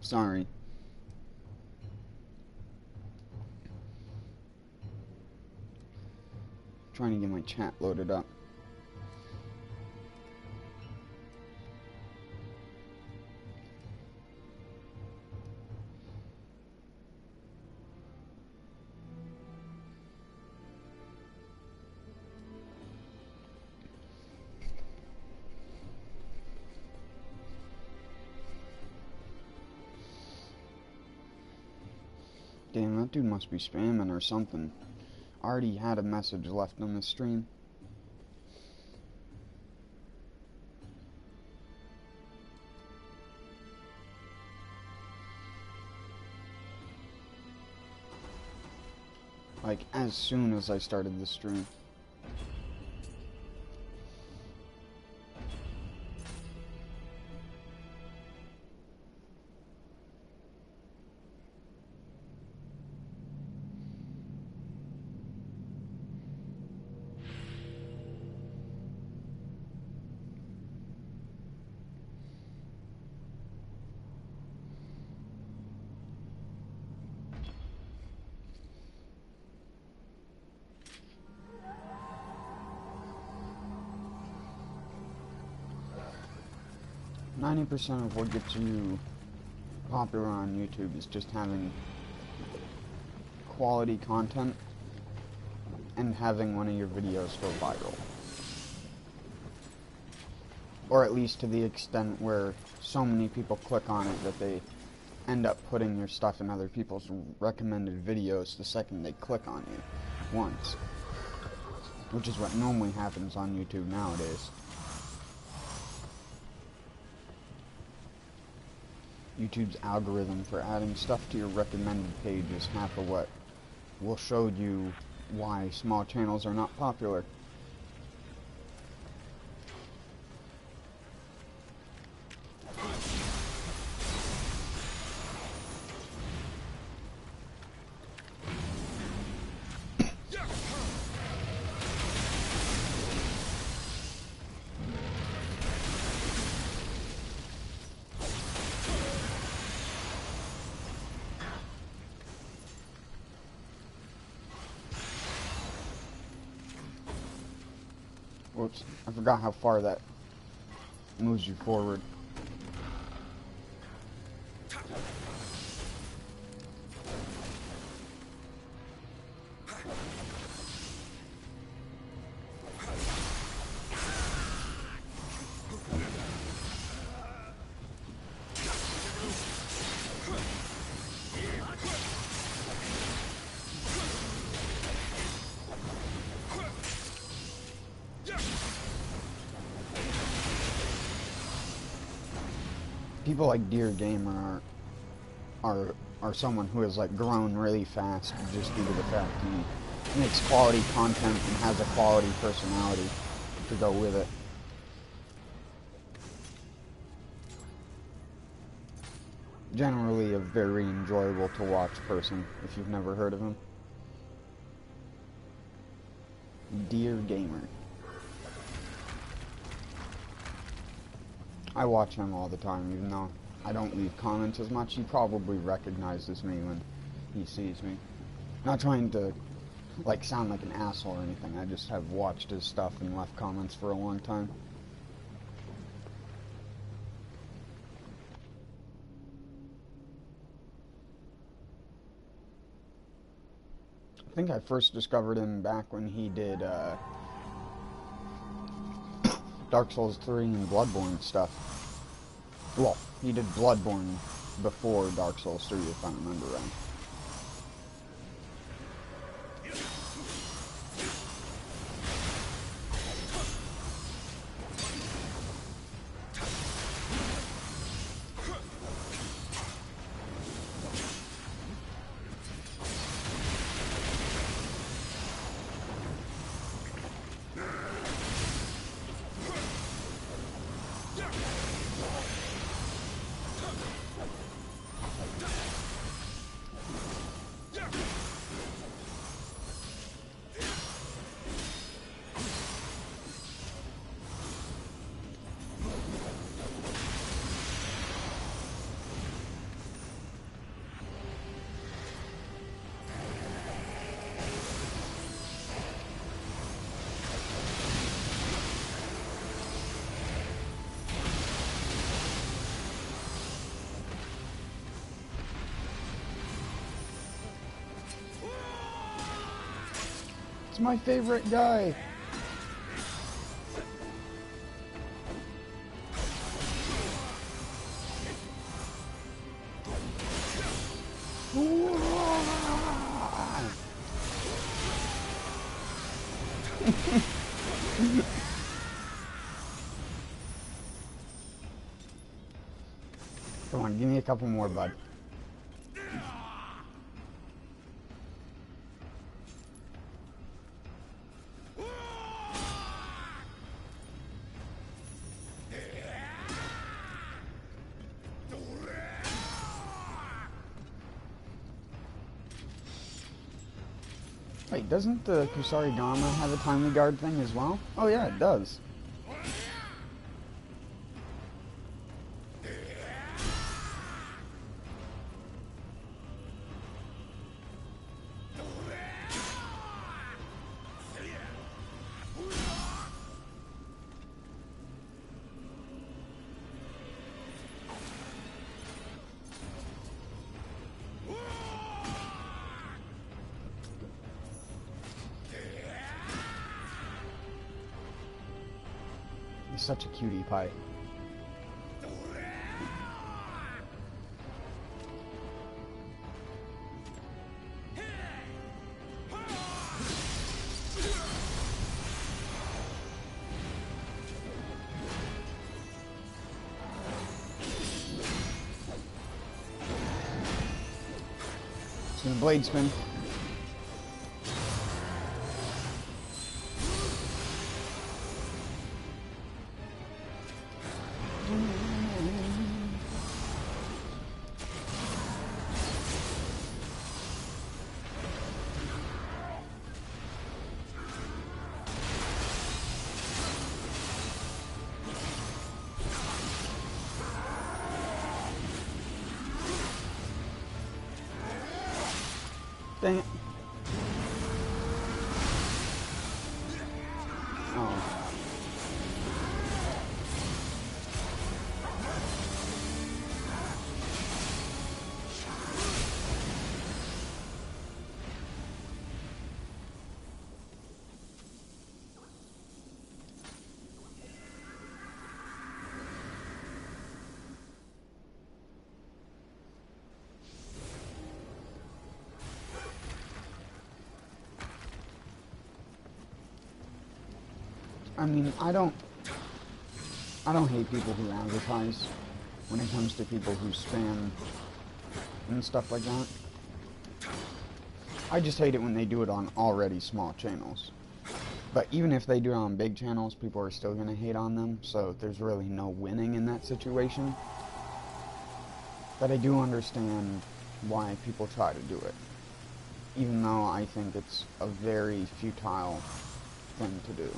Sorry. Trying to get my chat loaded up. Damn, that dude must be spamming or something. Already had a message left on the stream. Like, as soon as I started the stream. %of what gets you popular on YouTube is just having quality content and having one of your videos go viral. Or at least to the extent where so many people click on it that they end up putting your stuff in other people's recommended videos the second they click on you once. Which is what normally happens on YouTube nowadays. YouTube's algorithm for adding stuff to your recommended page is half of what will show you why small channels are not popular. Whoops, I forgot how far that moves you forward. People like Dear Gamer are someone who has like grown really fast just due to the fact he makes quality content and has a quality personality to go with it. Generally a very enjoyable to watch person if you've never heard of him. Dear Gamer. I watch him all the time, even though I don't leave comments as much. He probably recognizes me when he sees me. Not trying to, like, sound like an asshole or anything. I just have watched his stuff and left comments for a long time. I think I first discovered him back when he did, Dark Souls 3 and Bloodborne stuff. Well, he did Bloodborne before Dark Souls 3, if I remember right. It's my favorite guy. Come on, give me a couple more, bud. Wait, doesn't the Kusarigama have a timely guard thing as well? Oh yeah, it does. He's such a cutie pie. It's gonna blade spin. Dang it. Oh. I mean, I don't hate people who advertise when it comes to people who spam and stuff like that. I just hate it when they do it on already small channels. But even if they do it on big channels, people are still going to hate on them, so there's really no winning in that situation. But I do understand why people try to do it, even though I think it's a very futile thing to do.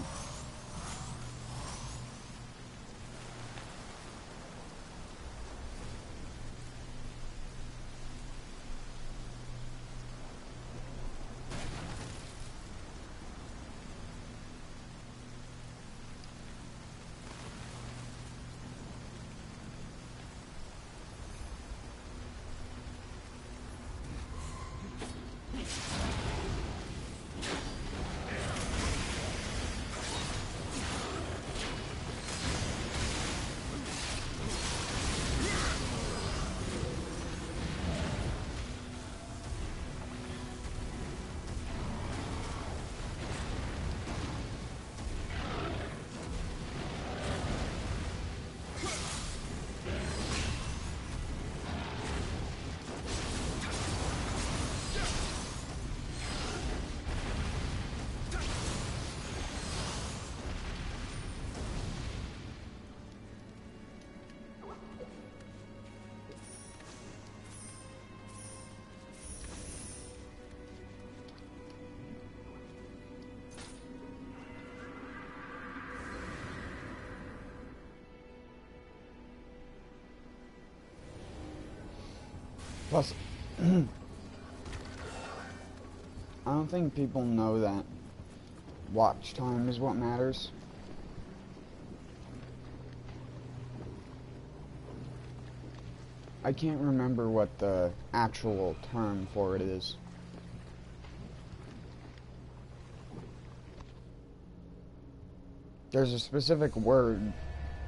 Plus, I don't think people know that watch time is what matters. I can't remember what the actual term for it is. There's a specific word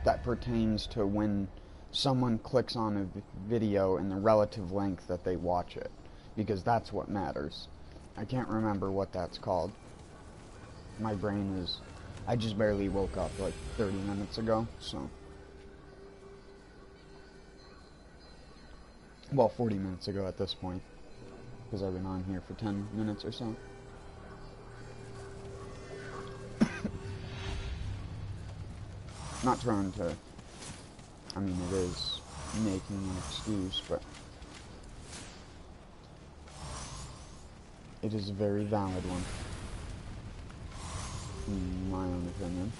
that pertains to when someone clicks on a video and the relative length that they watch it, because that's what matters. I can't remember what that's called. My brain is... I just barely woke up like 30 minutes ago, so... Well, 40 minutes ago at this point, because I've been on here for 10 minutes or so. Not trying to... I mean, it is making an excuse, but... it is a very valid one. In my own opinion.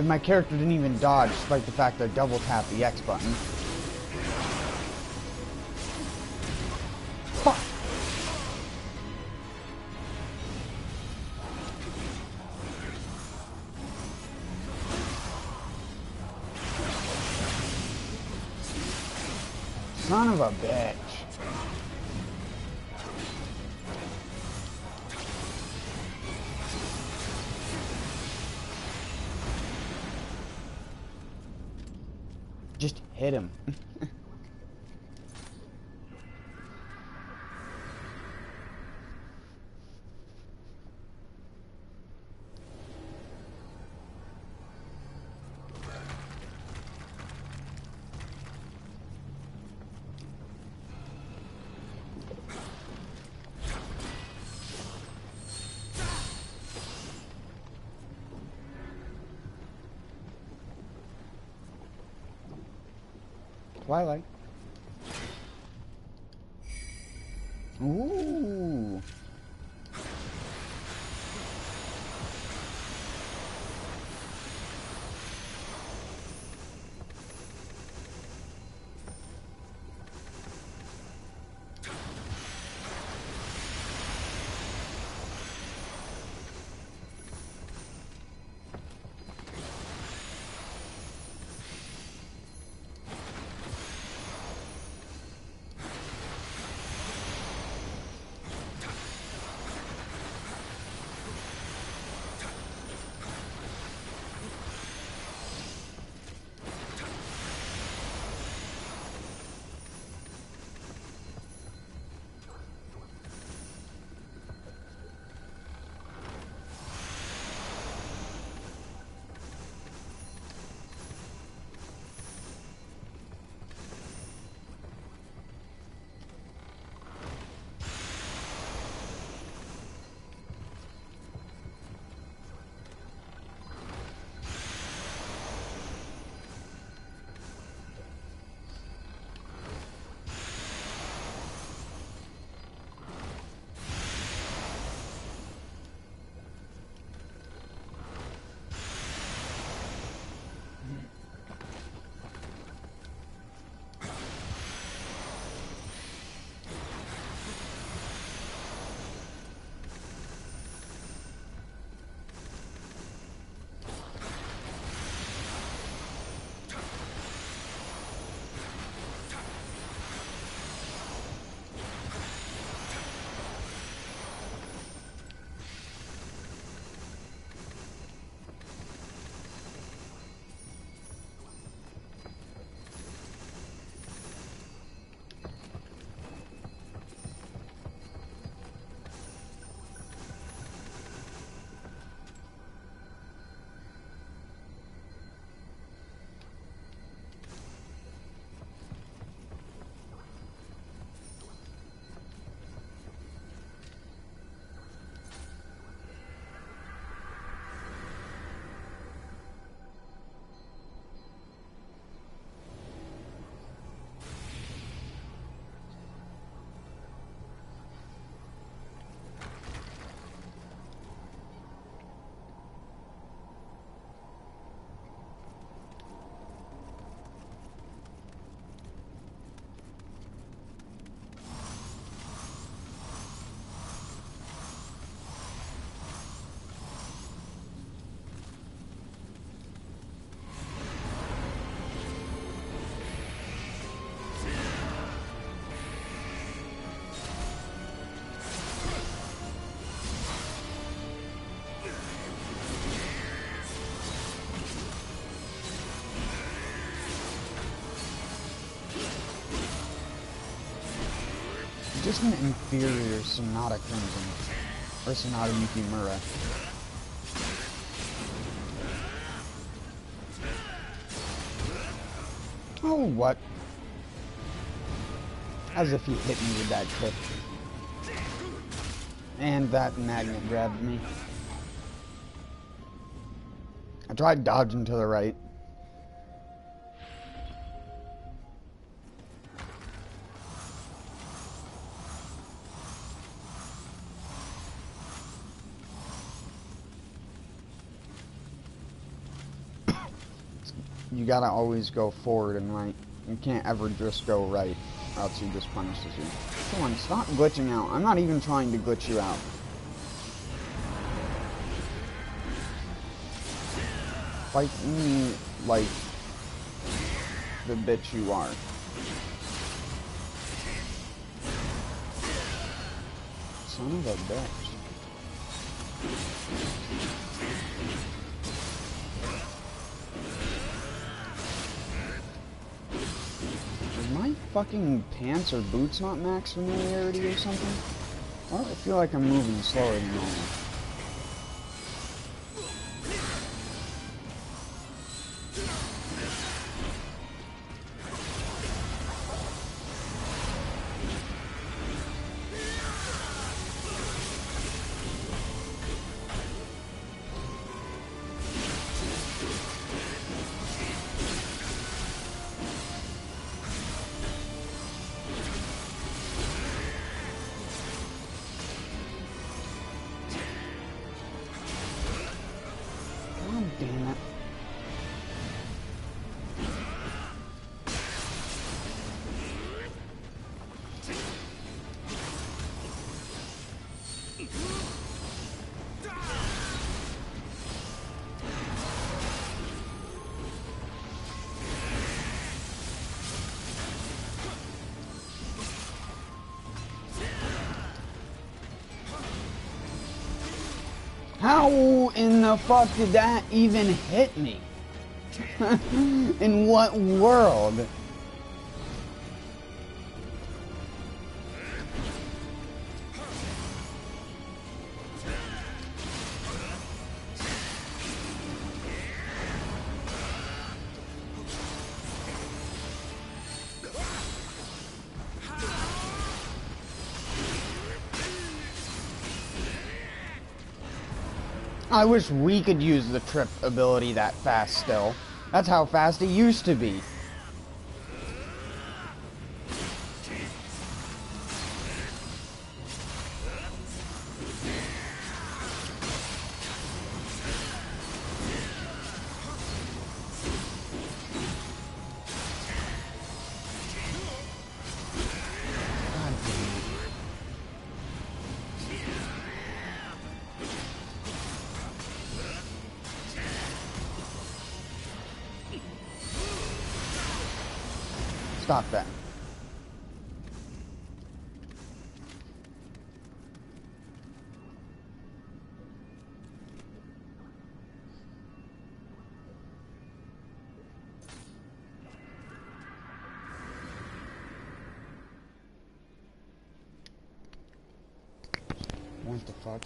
My character didn't even dodge, despite the fact I double tapped the X button. Fuck! Son of a bitch. Just hit him. Twilight. Ooh. just an inferior Sonata Crimson. Or Sonata Yukimura. Oh, what? As if he hit me with that kick. And that magnet grabbed me. I tried dodging to the right. You gotta always go forward and right. You can't ever just go right, or else he just punishes you. Come on, stop glitching out. I'm not even trying to glitch you out. Fight me like the bitch you are. Son of a bitch. My fucking pants or boots not max familiarity or something? Why do I feel like I'm moving slower than normal? Damn it. How in the fuck did that even hit me? In what world? I wish we could use the trip ability that fast still. That's how fast it used to be. Stop that. What the fuck?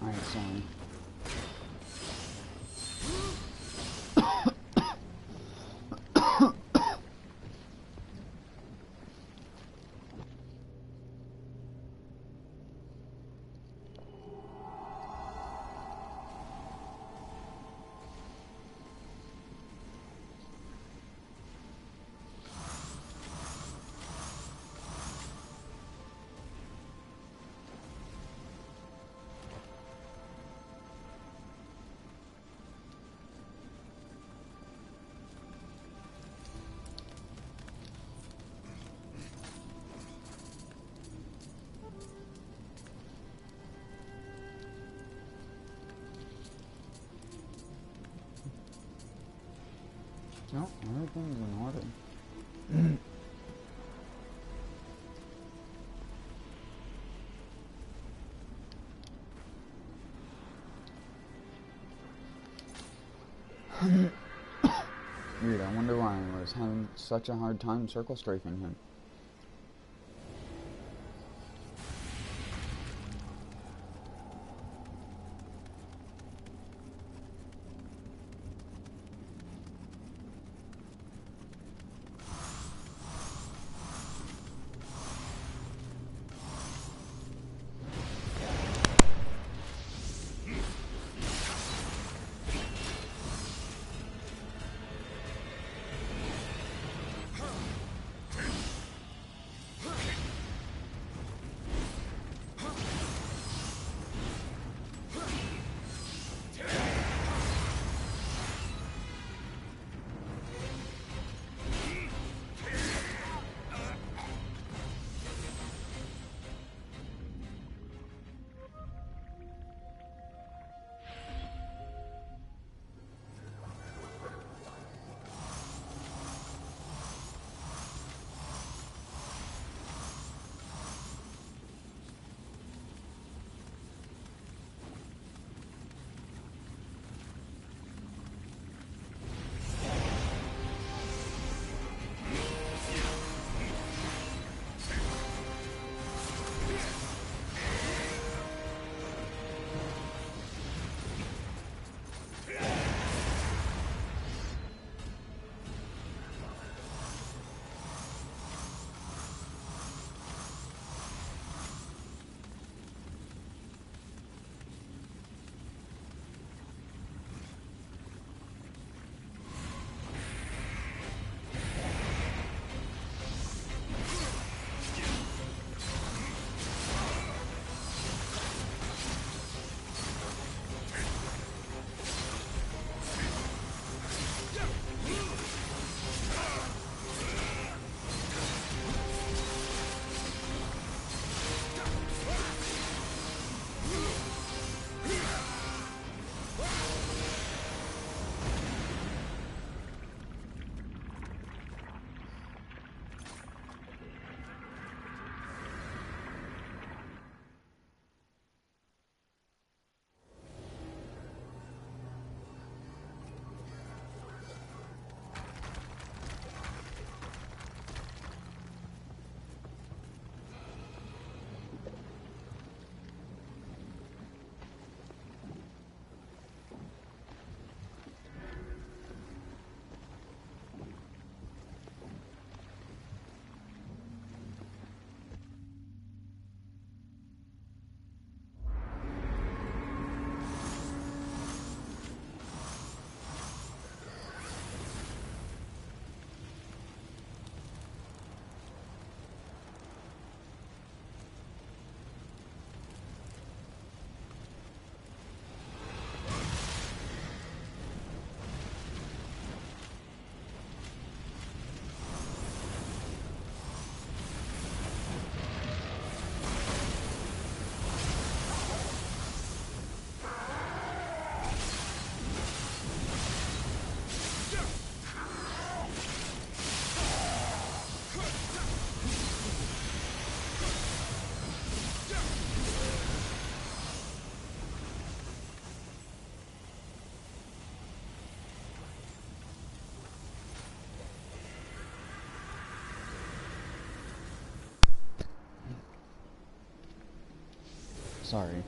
Alright, sorry. No, everything's in order. Weird, I wonder why I was having such a hard time circle strafing him. Sorry.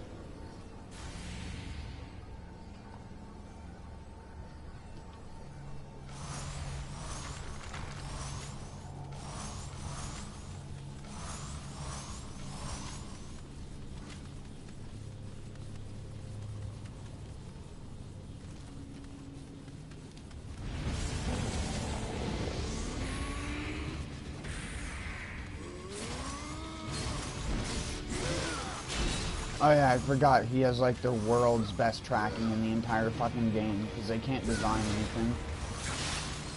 Oh yeah, I forgot. He has like the world's best tracking in the entire fucking game because they can't design anything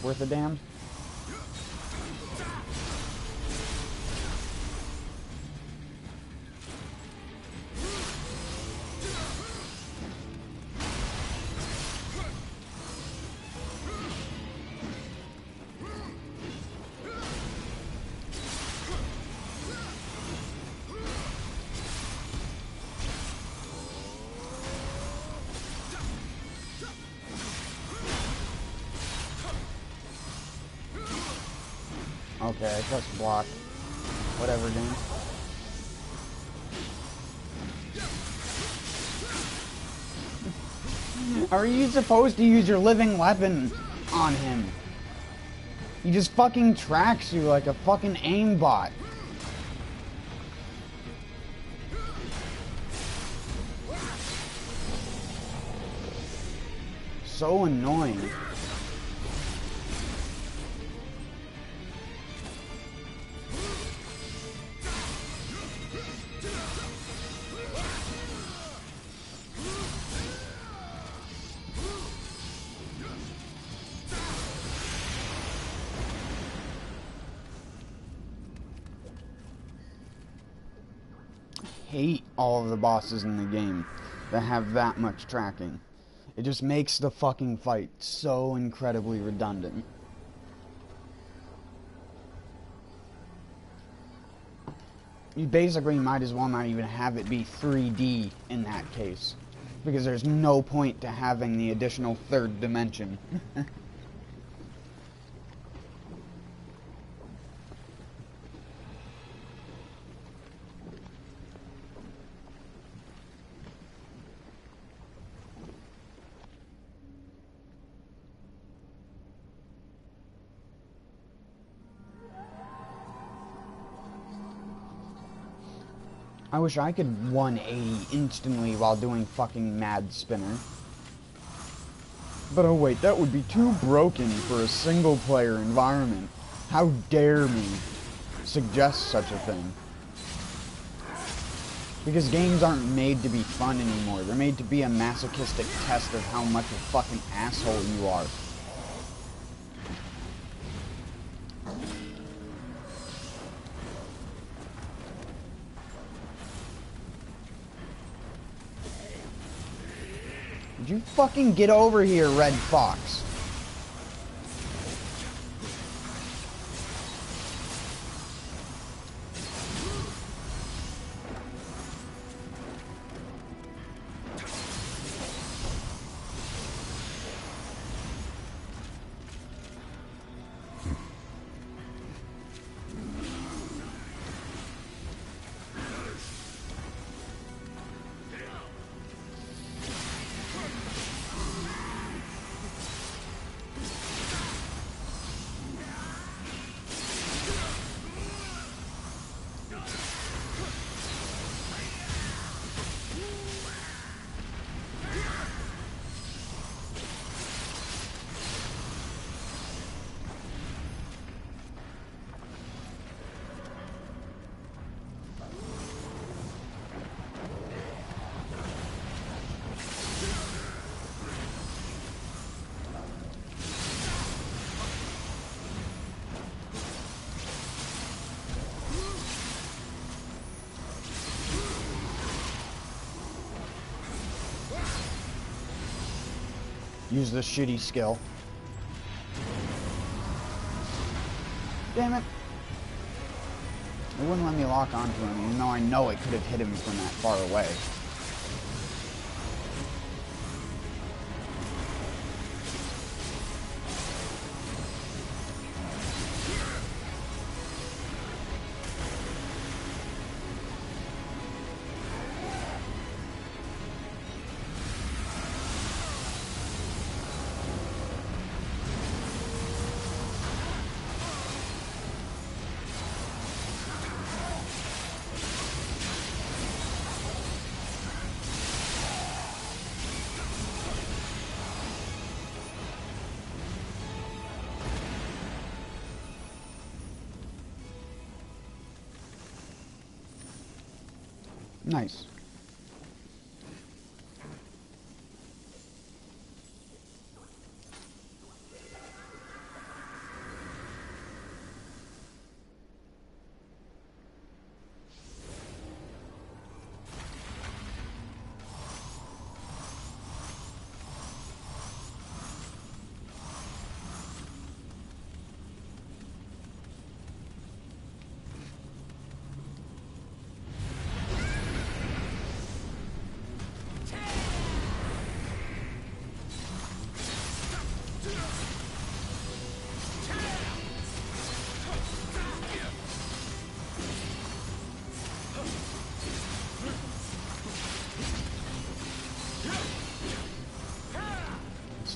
worth a damn. Okay, I pressed block. Whatever, game. Are you supposed to use your living weapon on him? He just fucking tracks you like a fucking aimbot. So annoying. Hate all of the bosses in the game that have that much tracking. It just makes the fucking fight so incredibly redundant. You basically might as well not even have it be 3D in that case, because there's no point to having the additional third dimension. I wish I could 180 instantly while doing fucking Mad Spinner. But oh wait, that would be too broken for a single player environment. How dare me suggest such a thing? Because games aren't made to be fun anymore. They're made to be a masochistic test of how much a fucking asshole you are. Would you fucking get over here, Red Fox? Use the shitty skill. Damn it. It wouldn't let me lock onto him, even though I know it could have hit him from that far away. Nice.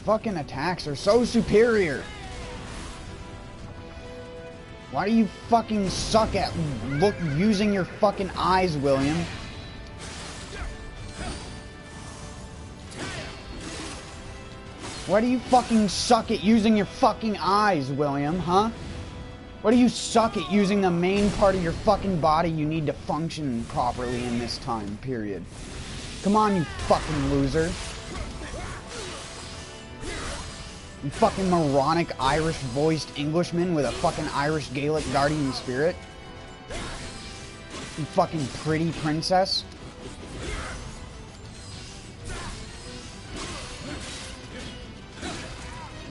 fucking attacks are so superior. Why do you fucking suck at using your fucking eyes, William? Why do you fucking suck at using your fucking eyes, William, huh? Why do you suck at using the main part of your fucking body you need to function properly in this time period? Come on, you fucking loser. You fucking moronic Irish-voiced Englishman with a fucking Irish Gaelic guardian spirit. You fucking pretty princess.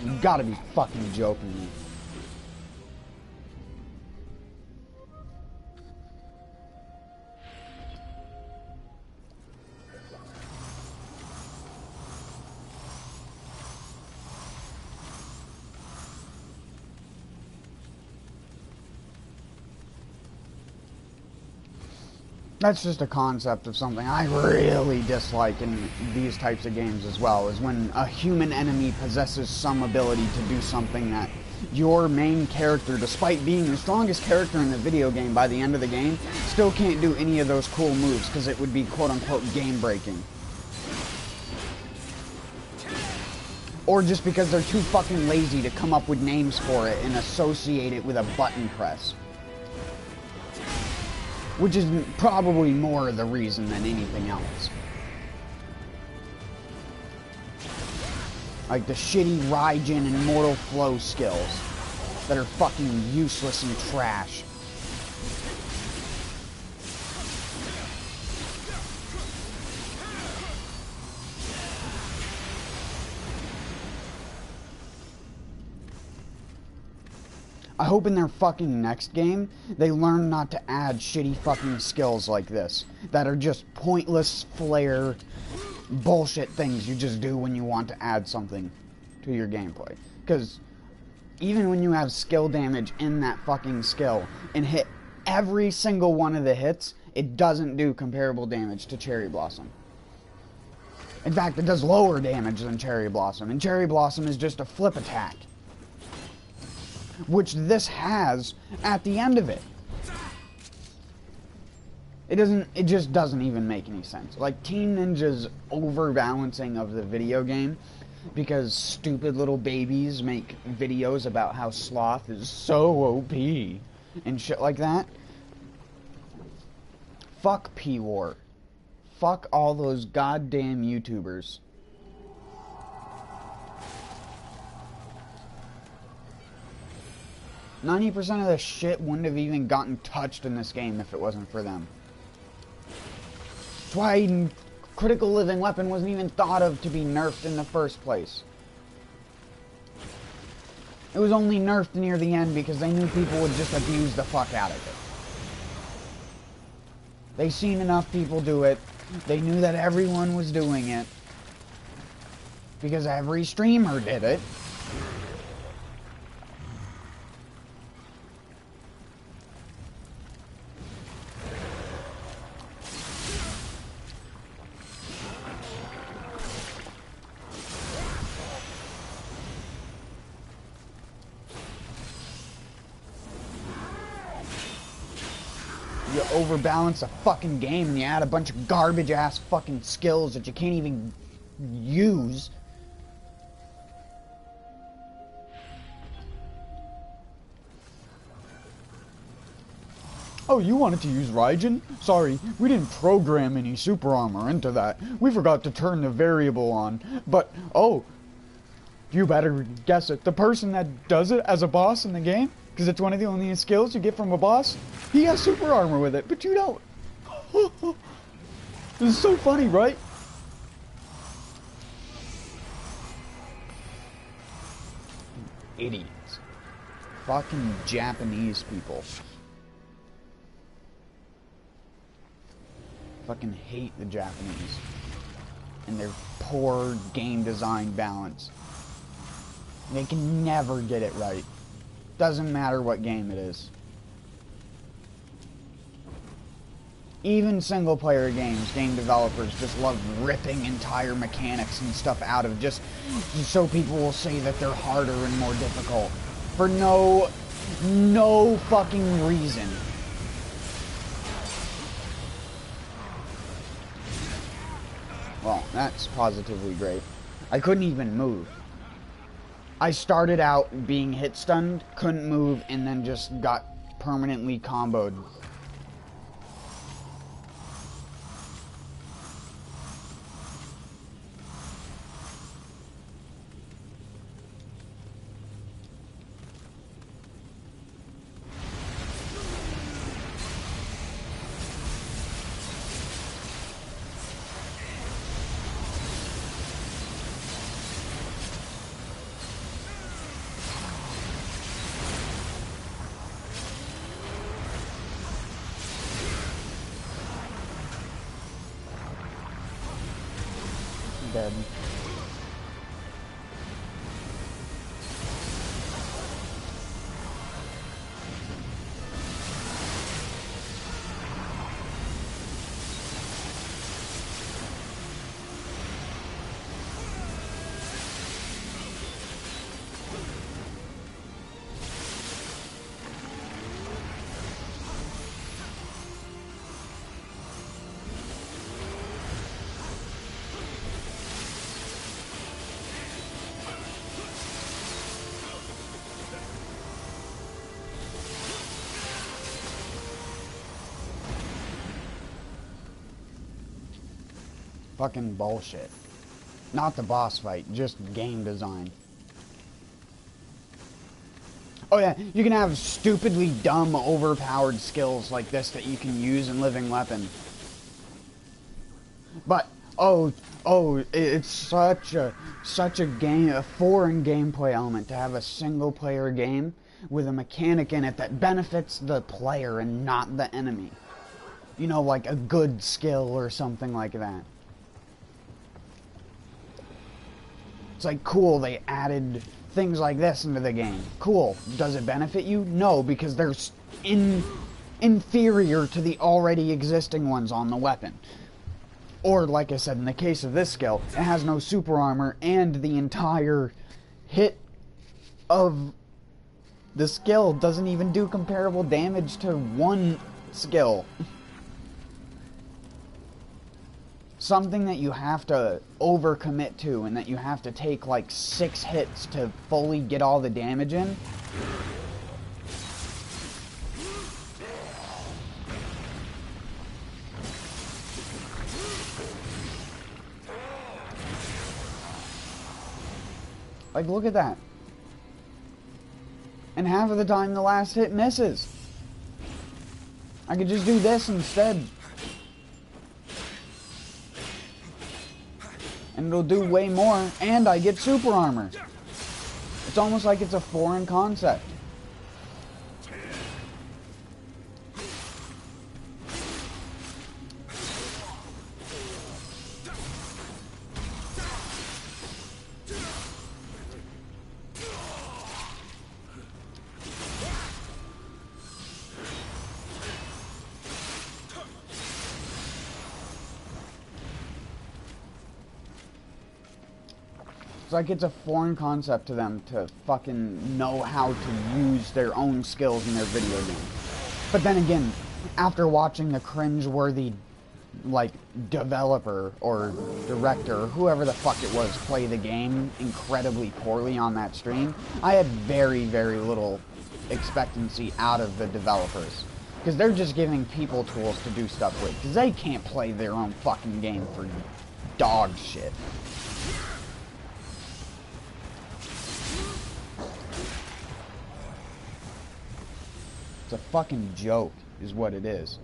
You gotta be fucking joking me. That's just a concept of something I really dislike in these types of games as well, is when a human enemy possesses some ability to do something that your main character, despite being the strongest character in the video game by the end of the game, still can't do any of those cool moves because it would be quote-unquote game-breaking. Or just because they're too fucking lazy to come up with names for it and associate it with a button press. Which is probably more the reason than anything else. Like the shitty Raijin and Mortal Flow skills that are fucking useless and trash. I hope in their fucking next game, they learn not to add shitty fucking skills like this. That are just pointless flare bullshit things you just do when you want to add something to your gameplay. Because even when you have skill damage in that fucking skill and hit every single one of the hits, it doesn't do comparable damage to Cherry Blossom. In fact, it does lower damage than Cherry Blossom. And Cherry Blossom is just a flip attack. Which this has at the end of it. It just doesn't even make any sense. Like Team Ninja's overbalancing of the video game because stupid little babies make videos about how Sloth is so OP and shit like that. Fuck P-War. Fuck all those goddamn YouTubers. %90 of the shit wouldn't have even gotten touched in this game if it wasn't for them. That's why Critical Living Weapon wasn't even thought of to be nerfed in the first place. It was only nerfed near the end because they knew people would just abuse the fuck out of it. They seen enough people do it. They knew that everyone was doing it. Because every streamer did it. You overbalance a fucking game and you add a bunch of garbage ass fucking skills that you can't even use. Oh, you wanted to use Raijin? Sorry, we didn't program any super armor into that. We forgot to turn the variable on. But, oh, you better guess it. The person that does it as a boss in the game, because it's one of the only skills you get from a boss, he has super armor with it, but you don't. This is so funny, right? Idiots. Fucking Japanese people. Fucking hate the Japanese. And their poor game design balance. They can never get it right. Doesn't matter what game it is. Even single-player games, game developers just love ripping entire mechanics and stuff out of just so people will say that they're harder and more difficult for no fucking reason. Well, that's positively great. I couldn't even move. I started out being hit stunned, couldn't move, and then just got permanently comboed. Dead. Fucking bullshit. Not the boss fight, just game design. Oh yeah, you can have stupidly dumb, overpowered skills like this that you can use in Living Weapon. But it's such a foreign gameplay element to have a single player game with a mechanic in it that benefits the player and not the enemy. You know, like a good skill or something like that. It's like, cool, they added things like this into the game. Cool. Does it benefit you? No, because they're inferior to the already existing ones on the weapon. Or, like I said, in the case of this skill, it has no super armor, and the entire hit of the skill doesn't even do comparable damage to one skill. Something that you have to overcommit to and that you have to take like 6 hits to fully get all the damage in. Like, look at that. And half of the time the last hit misses. I could just do this instead. And it'll do way more, and I get super armor. It's almost like it's a foreign concept. It's like it's a foreign concept to them to fucking know how to use their own skills in their video game. But then again, after watching the cringe-worthy, like, developer or director or whoever the fuck it was play the game incredibly poorly on that stream, I had very, very little expectancy out of the developers. Because they're just giving people tools to do stuff with. Because they can't play their own fucking game for dog shit. It's a fucking joke, is what it is.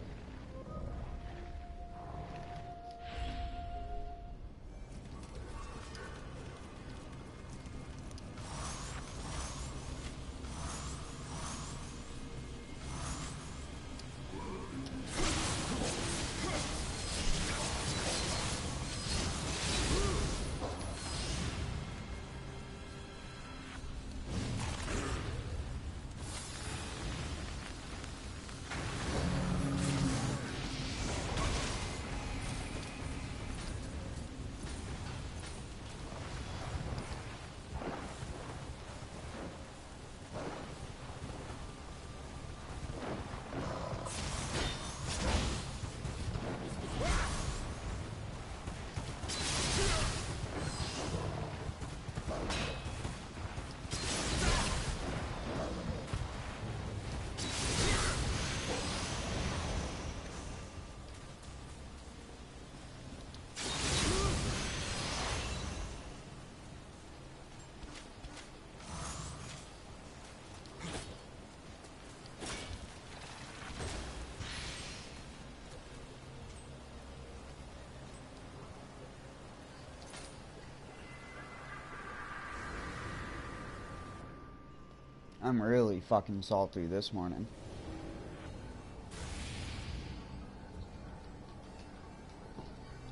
I'm really fucking salty this morning.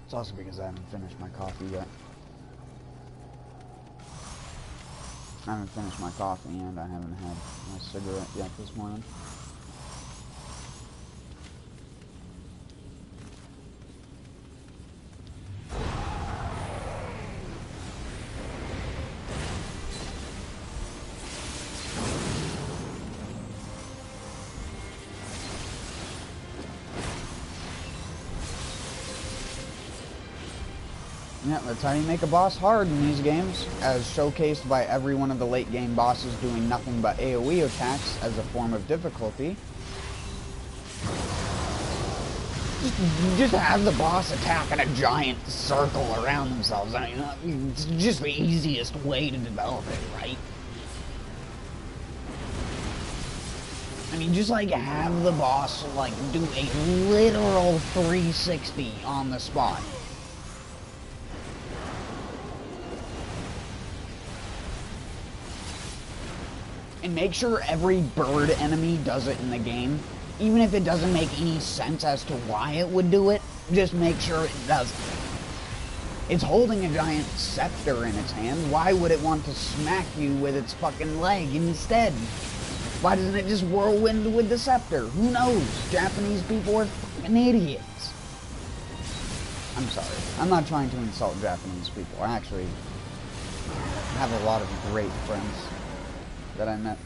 It's also because I haven't finished my coffee yet. I haven't finished my coffee and I haven't had my cigarette yet this morning. Yeah, that's how you make a boss hard in these games, as showcased by every one of the late game bosses doing nothing but AoE attacks as a form of difficulty. Just have the boss attack in a giant circle around themselves. I mean, it's just the easiest way to develop it, right? I mean, just like have the boss like do a literal 360 on the spot. And make sure every bird enemy does it in the game. Even if it doesn't make any sense as to why it would do it, just make sure it does it. It's holding a giant scepter in its hand. Why would it want to smack you with its fucking leg instead? Why doesn't it just whirlwind with the scepter? Who knows? Japanese people are fucking idiots. I'm sorry. I'm not trying to insult Japanese people. I actually have a lot of great friends that I met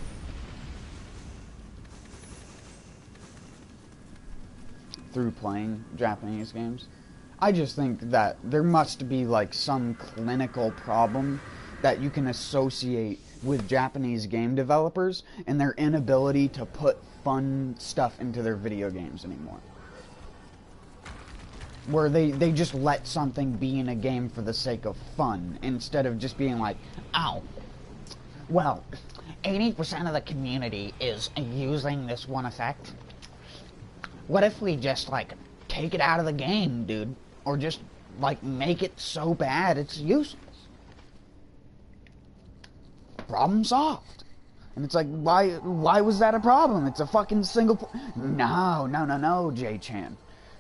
through playing Japanese games. I just think that there must be like some clinical problem that you can associate with Japanese game developers and their inability to put fun stuff into their video games anymore. Where they just let something be in a game for the sake of fun instead of just being like, ow, well, 80% of the community is using this one effect. What if we just, like, take it out of the game, dude? Or just, like, make it so bad it's useless. Problem solved. And it's like, why was that a problem? It's a fucking single... No, J-Chan.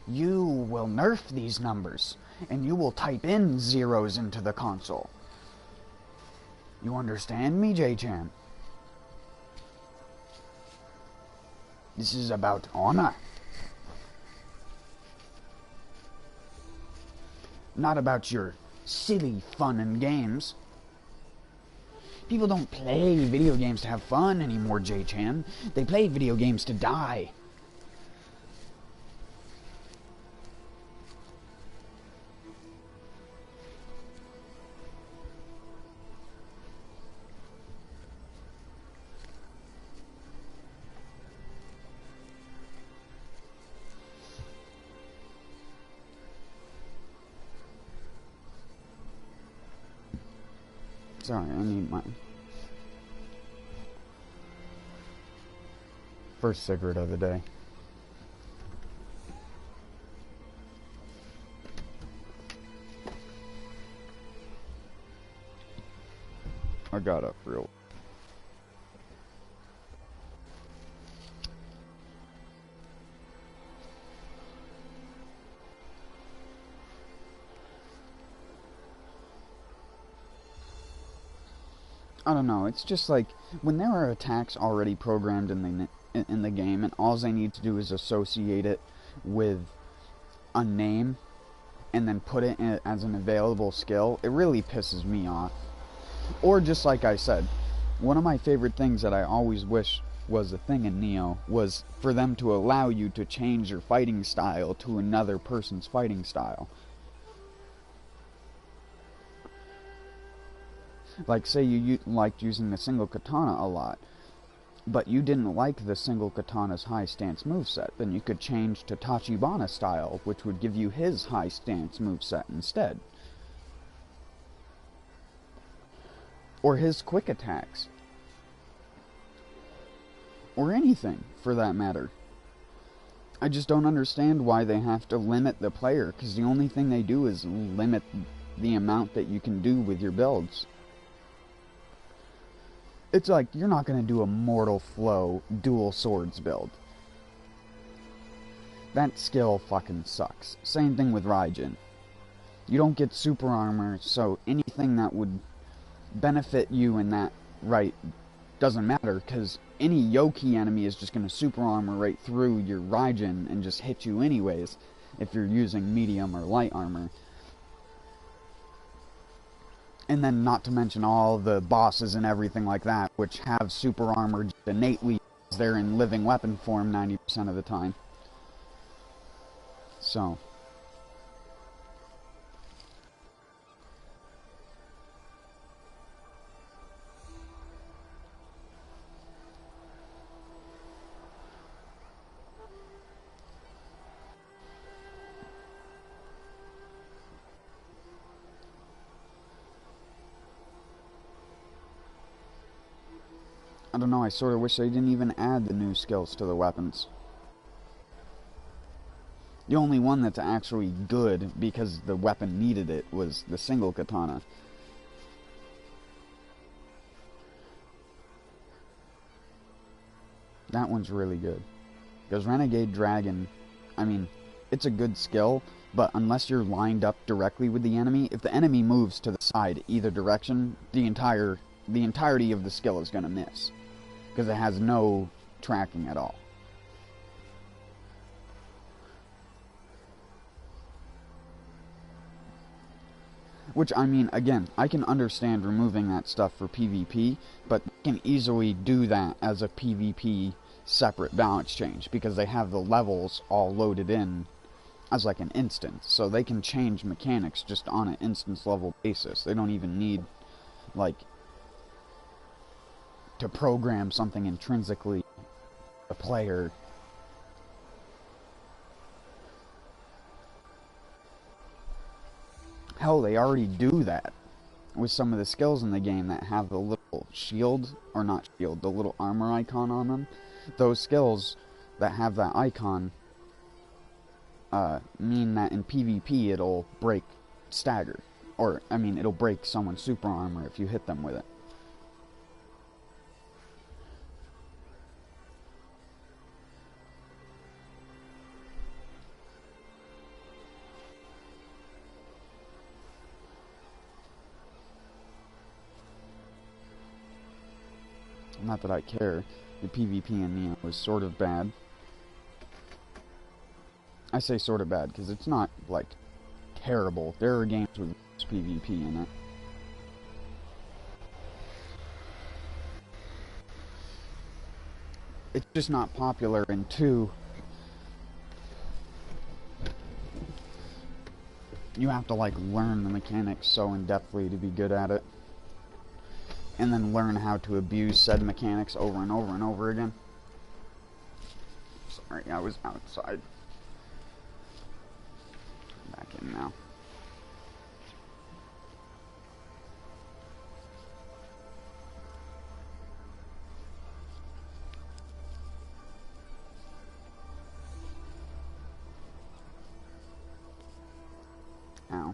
You will nerf these numbers, and you will type in zeros into the console. You understand me, J-Chan? This is about honor. Not about your silly fun and games. People don't play video games to have fun anymore, J-Chan. They play video games to die. Sorry, I need my first cigarette of the day. I got up real. I don't know, it's just like, when there are attacks already programmed in the game, and all I need to do is associate it with a name, and then put it in as an available skill, it really pisses me off. Or just like I said, one of my favorite things that I always wish was a thing in Nioh, was for them to allow you to change your fighting style to another person's fighting style. Like, say you liked using the single katana a lot, but you didn't like the single katana's high stance moveset, then you could change to Tachibana style, which would give you his high stance moveset instead. Or his quick attacks. Or anything, for that matter. I just don't understand why they have to limit the player, because the only thing they do is limit the amount that you can do with your builds. It's like, you're not going to do a Mortal Flow dual swords build. That skill fucking sucks. Same thing with Raijin. You don't get super armor, so anything that would benefit you in that right doesn't matter, because any Yoki enemy is just going to super armor right through your Raijin and just hit you anyways if you're using medium or light armor. And then not to mention all the bosses and everything like that, which have super armor just innately because they're in living weapon form 90% of the time. So I don't know, I sort of wish they didn't even add the new skills to the weapons. The only one that's actually good because the weapon needed it was the single katana. That one's really good. Because Renegade Dragon, I mean, it's a good skill, but unless you're lined up directly with the enemy, if the enemy moves to the side either direction, the entirety of the skill is going to miss. Because it has no tracking at all. Which, I mean, again, I can understand removing that stuff for PvP, but you can easily do that as a PvP separate balance change, because they have the levels all loaded in as like an instance, so they can change mechanics just on an instance level basis. They don't even need, like, to program something intrinsically a player. Hell, they already do that with some of the skills in the game that have the little shield, or not shield, the little armor icon on them. Those skills that have that icon mean that in PvP it'll break stagger. Or, I mean, it'll break someone's super armor if you hit them with it. Not that I care. The PvP in Nioh was sort of bad. I say sort of bad because it's not, like, terrible. There are games with PvP in it. It's just not popular, and two, you have to, like, learn the mechanics so in-depthly to be good at it. And then learn how to abuse said mechanics over and over and over again. Sorry, I was outside. Back in now. Ow.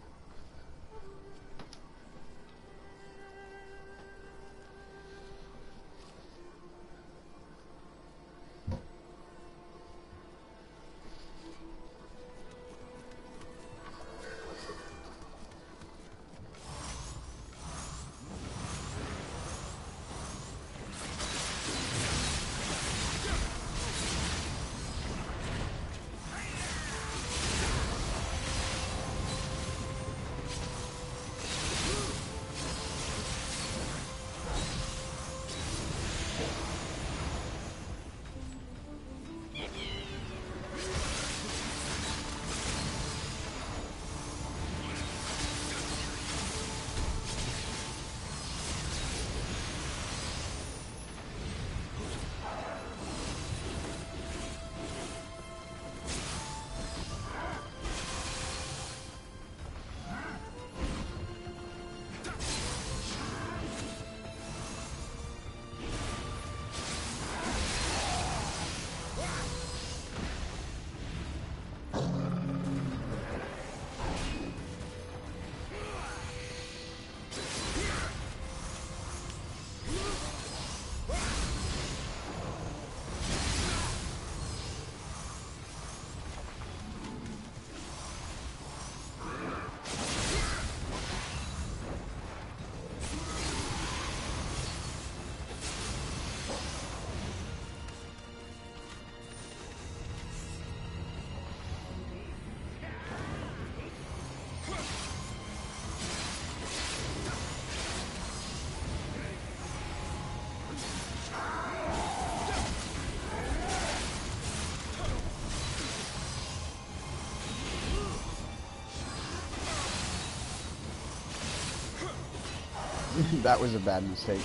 That was a bad mistake.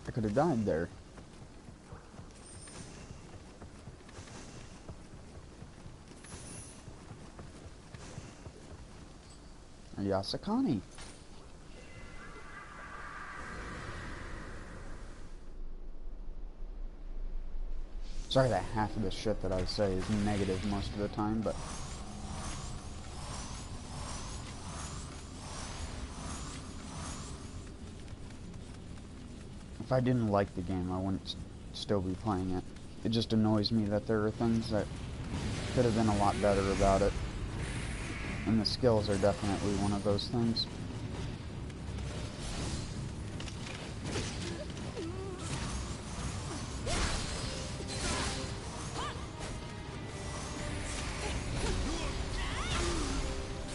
I could have died there. Yasakani. Sorry that half of the shit that I say is negative most of the time, but... if I didn't like the game, I wouldn't still be playing it. It just annoys me that there are things that could have been a lot better about it. And the skills are definitely one of those things.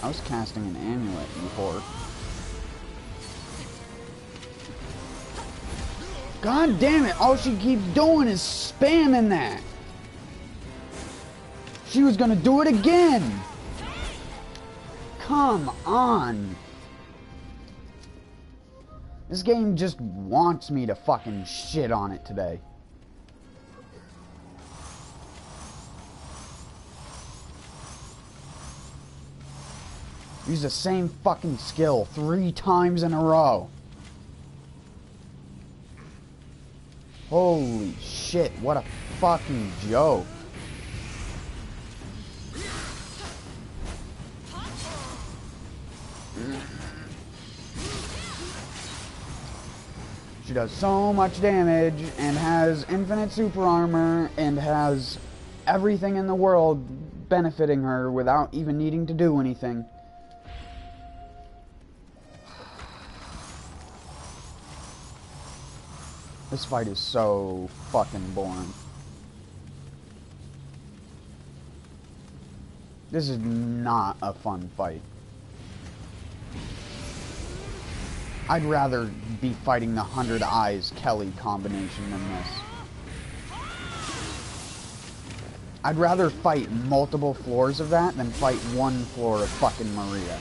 I was casting an amulet, you whore. God damn it, all she keeps doing is spamming that. She was gonna do it again. Come on. This game just wants me to fucking shit on it today. Use the same fucking skill 3 times in a row. Holy shit, what a fucking joke. She does so much damage and has infinite super armor and has everything in the world benefiting her without even needing to do anything. This fight is so fucking boring. This is not a fun fight. I'd rather be fighting the 100 Eyes Kelly combination than this. I'd rather fight multiple floors of that than fight one floor of fucking Maria.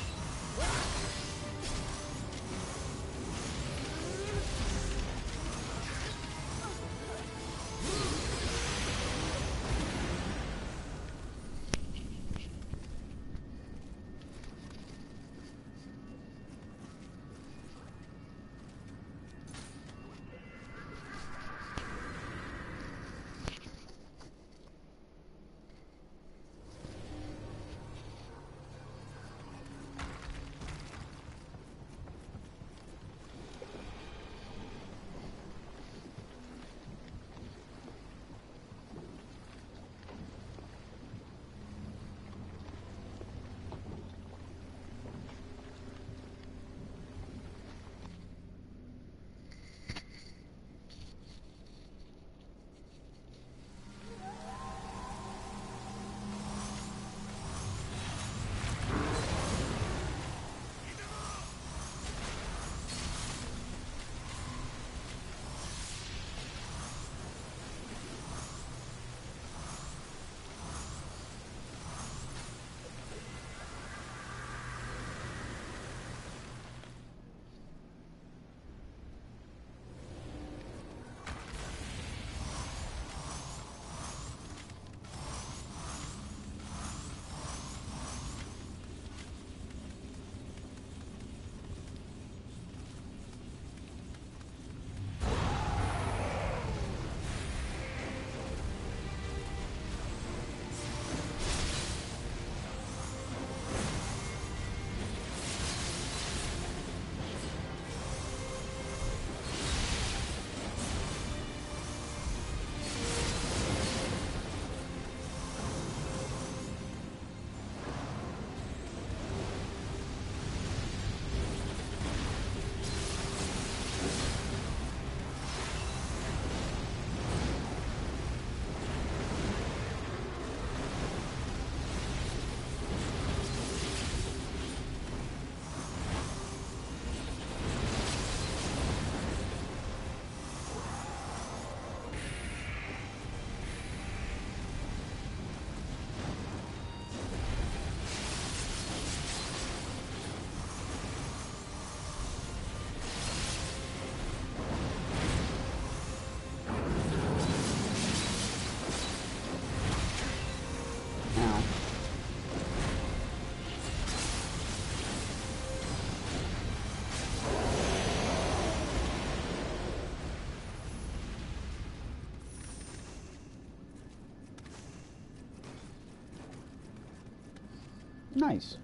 Nice.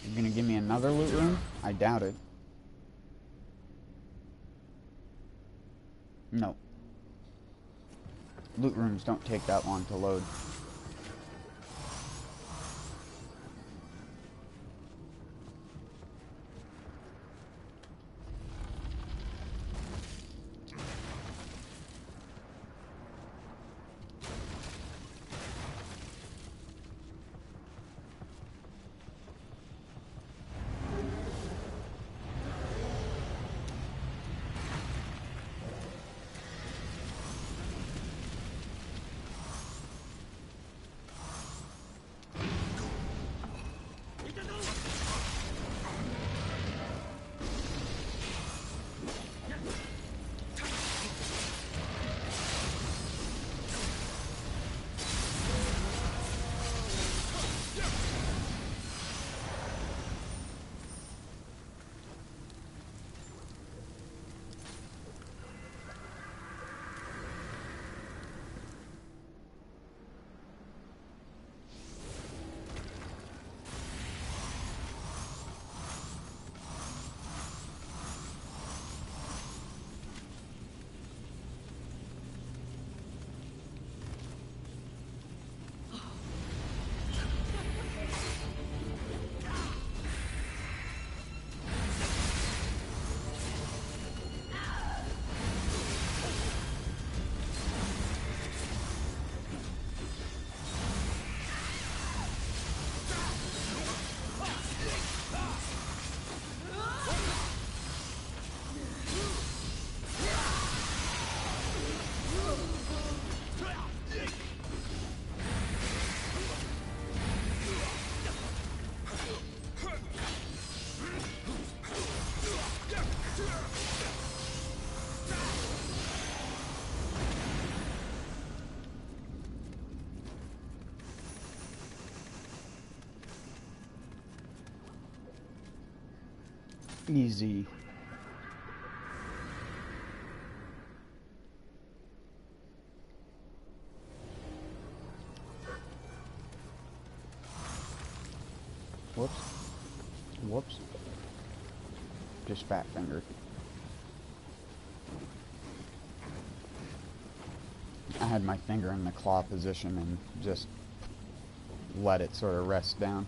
You gonna give me another loot room? I doubt it. No. Loot rooms don't take that long to load. Easy. Whoops. Whoops. Just fat finger. I had my finger in the claw position and just let it sort of rest down.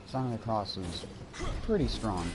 Sign of the Cross is pretty strong.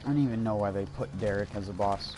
I don't even know why they put Derek as a boss.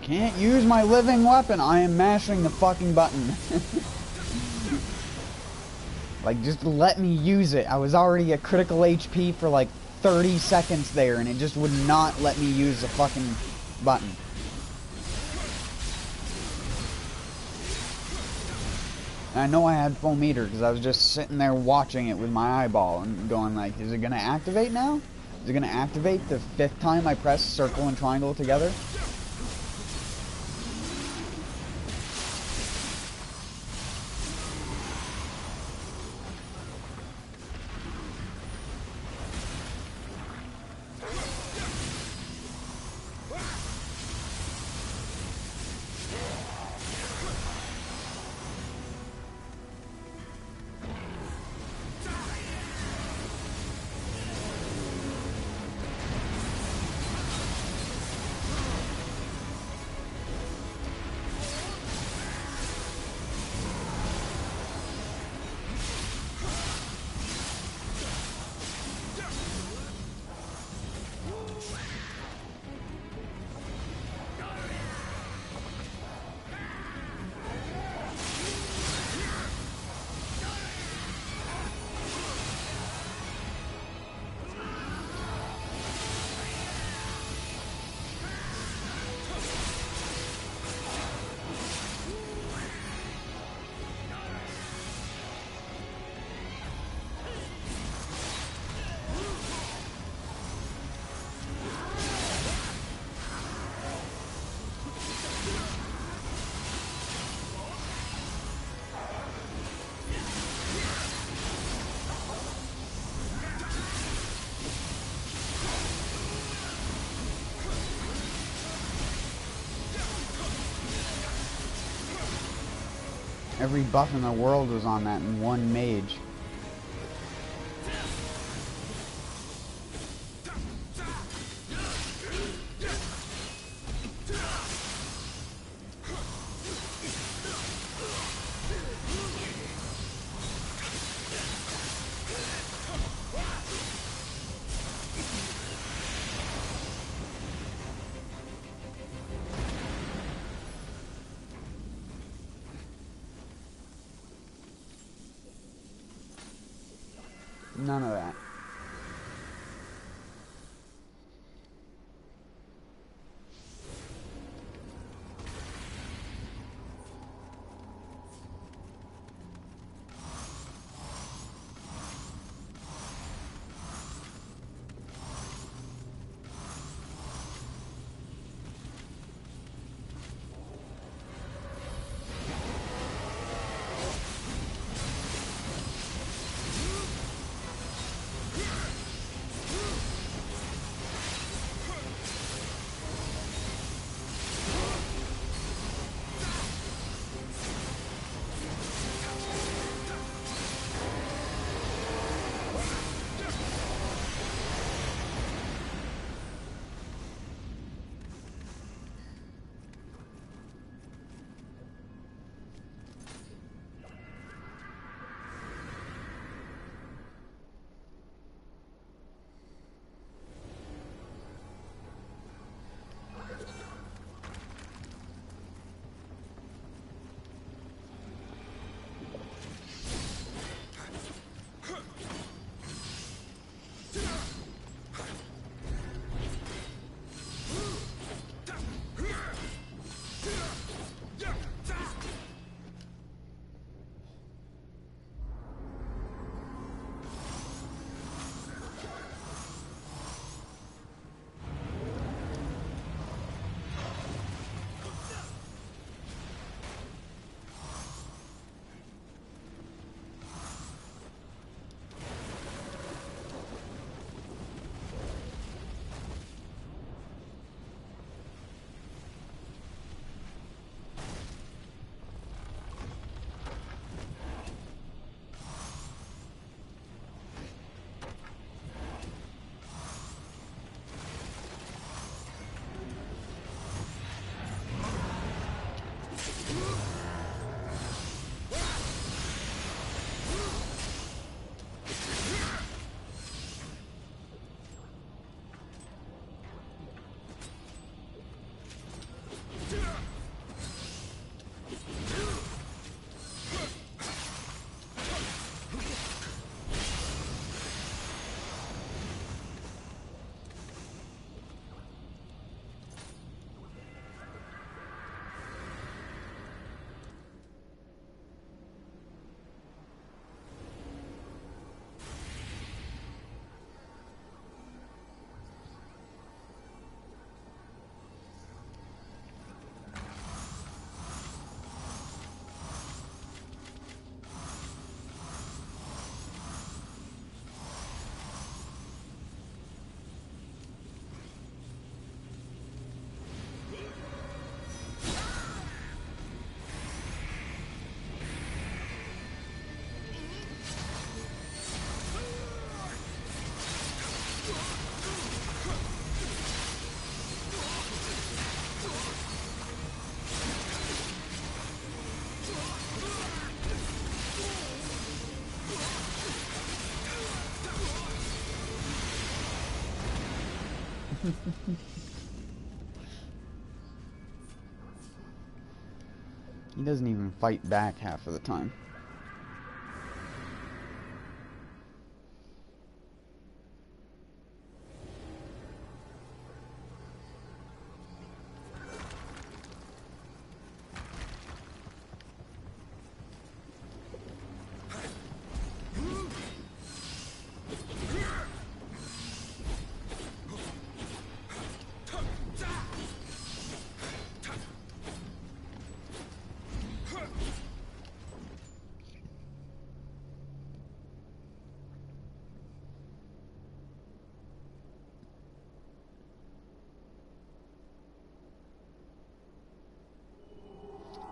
Can't use my living weapon. I am mashing the fucking button. Like, just let me use it. I was already at critical HP for like 30 seconds there, and it just would not let me use the fucking button. And I know I had full meter because I was just sitting there watching it with my eyeball and going like, is it going to activate now? Is it going to activate the 5th time I press circle and triangle together? Every buff in the world was on that in one mage. None of that. He doesn't even fight back half of the time.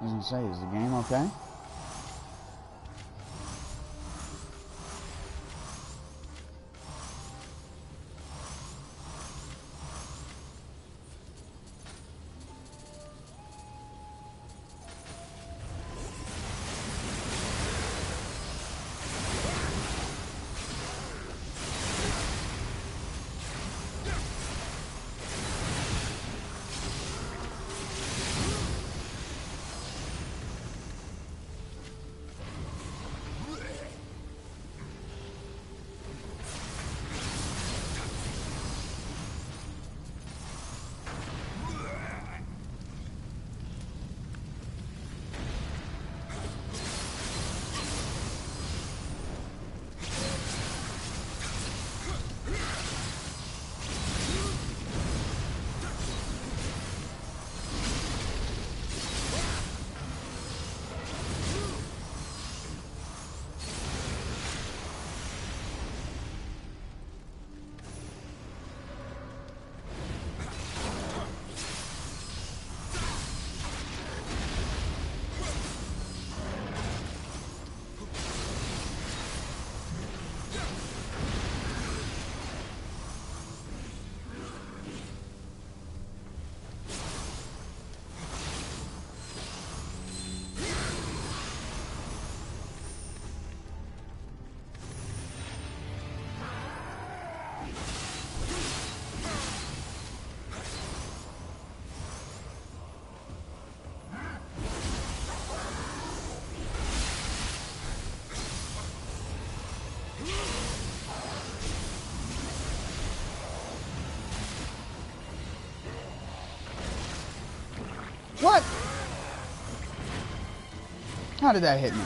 I was gonna say, is the game okay? What? How did that hit me?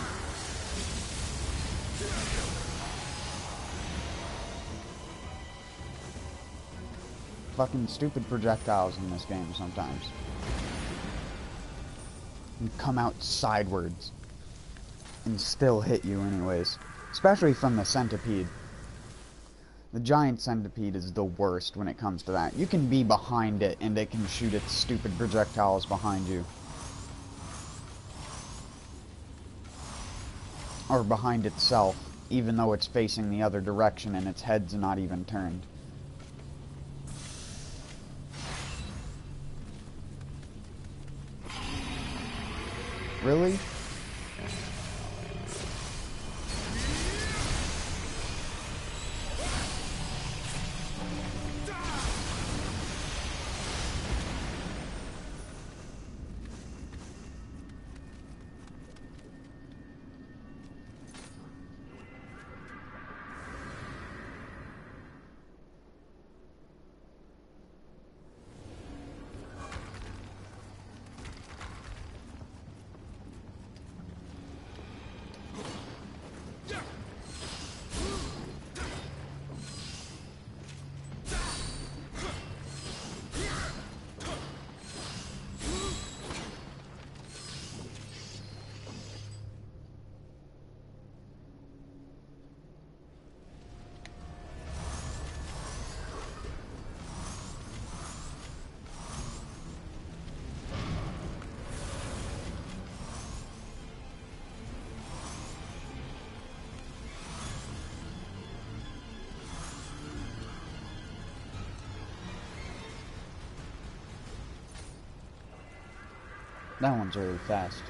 Fucking stupid projectiles in this game sometimes. You come out sidewards and still hit you anyways. Especially from the centipede. The giant centipede is the worst when it comes to that. You can be behind it and it can shoot its stupid projectiles behind you. Or behind itself, even though it's facing the other direction and its head's not even turned. Really? That one's really fast.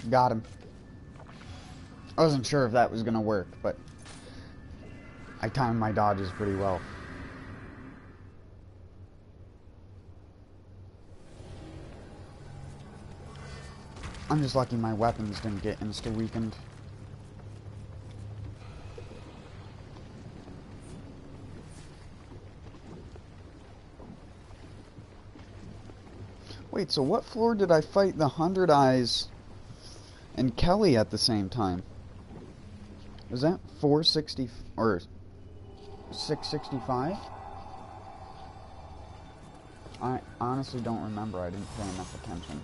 Got him. I wasn't sure if that was gonna work, but I timed my dodges pretty well. I'm just lucky my weapons didn't get insta-weakened. Wait, so what floor did I fight the 100 Eyes and Kelly at the same time? Was that 460 or 665? I honestly don't remember. I didn't pay enough attention.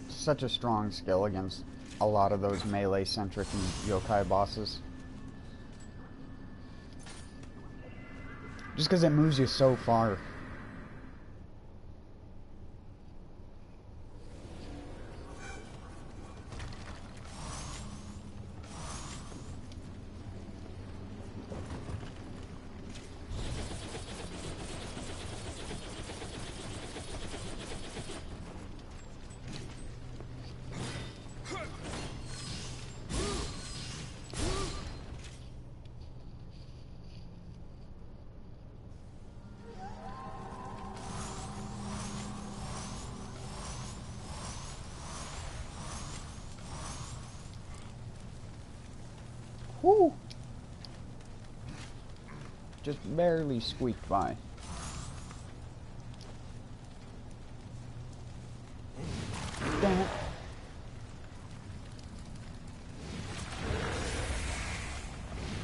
Such a strong skill against a lot of those melee-centric and yokai bosses. Just because it moves you so far. Woo! Just barely squeaked by. Damn it.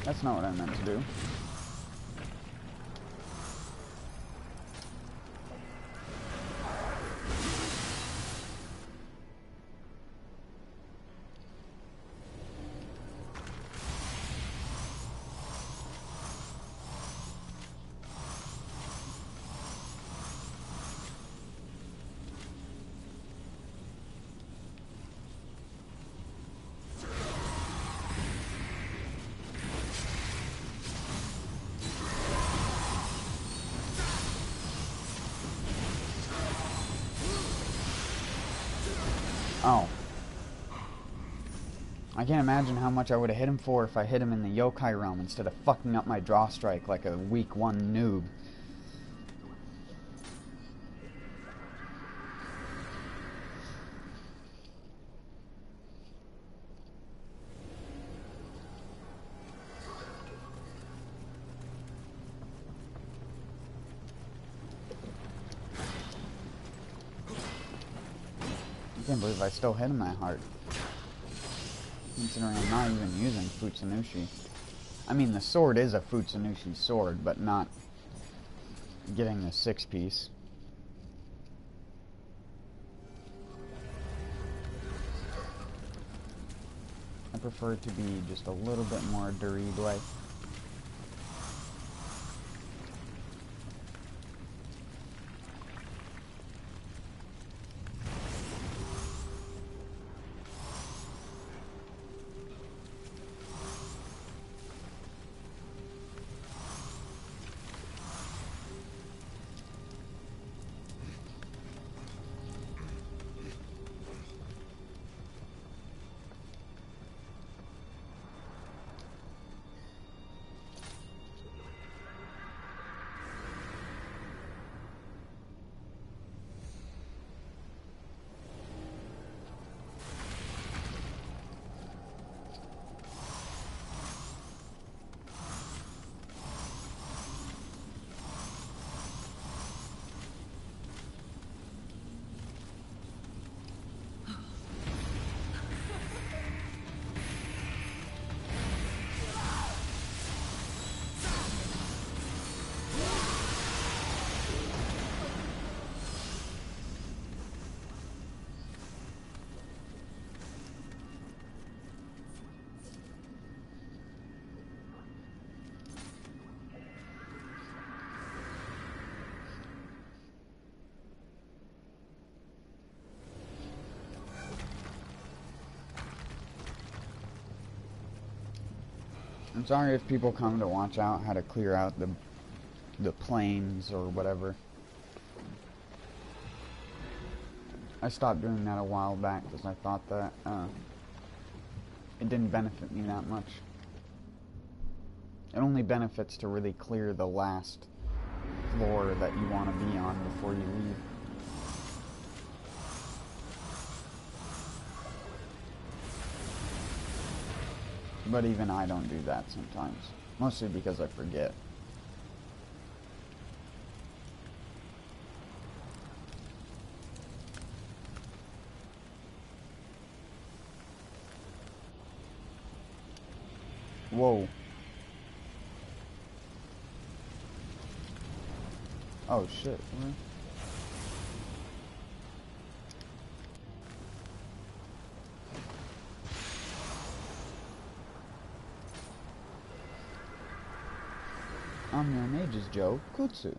That's not what I meant to do. Oh. I can't imagine how much I would have hit him for if I hit him in the yokai realm instead of fucking up my draw strike like a week 1 noob. I can't believe I still hit him that hard. Considering I'm not even using Futsunushi. I mean, the sword is a Futsunushi sword, but not getting the 6-piece. I prefer it to be just a little bit more Durible. I'm sorry if people come to watch out how to clear out the planes or whatever. I stopped doing that a while back because I thought that it didn't benefit me that much. It only benefits to really clear the last floor that you want to be on before you leave. But even I don't do that sometimes. Mostly because I forget. Whoa. Oh shit. Really? I'm your mage's Joe Kutsu.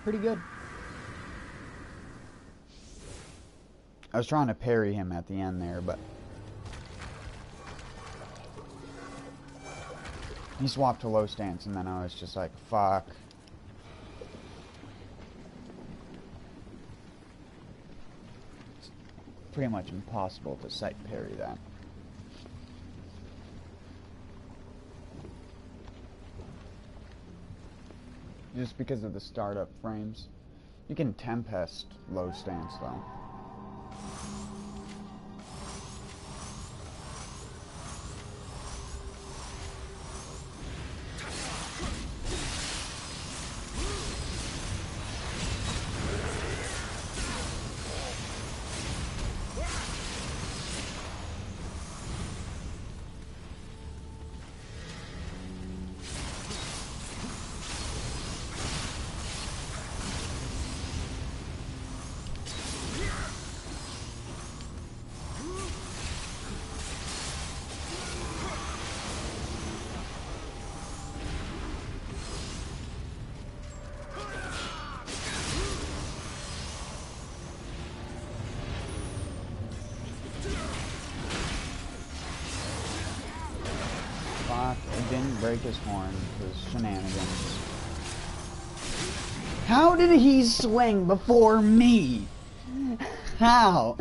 Pretty good. I was trying to parry him at the end there, but he swapped to low stance, and then I was just like, fuck. It's pretty much impossible to sight parry that. Just because of the startup frames. You can Tempest low stance though. It didn't break his horn because shenanigans. How did he swing before me? How?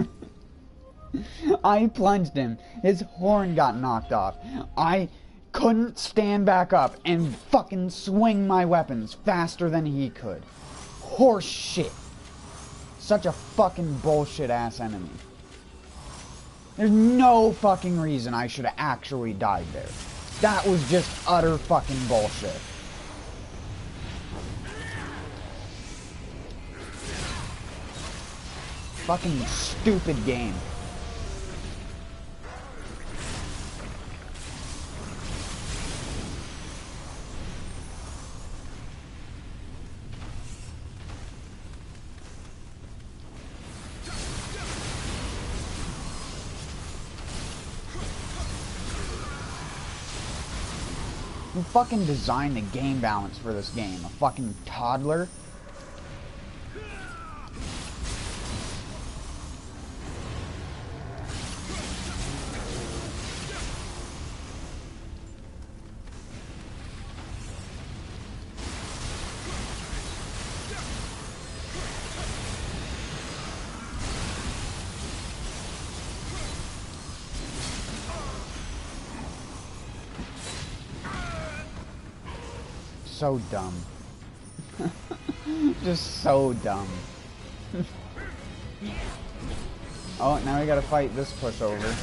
I plunged him. His horn got knocked off. I couldn't stand back up and fucking swing my weapons faster than he could. Horse shit. Such a fucking bullshit ass enemy. There's no fucking reason I should have actually died there. That was just utter fucking bullshit. Fucking stupid game. Who fucking designed the game balance for this game? A fucking toddler? So dumb. Just so dumb. Oh, now we gotta fight this pushover.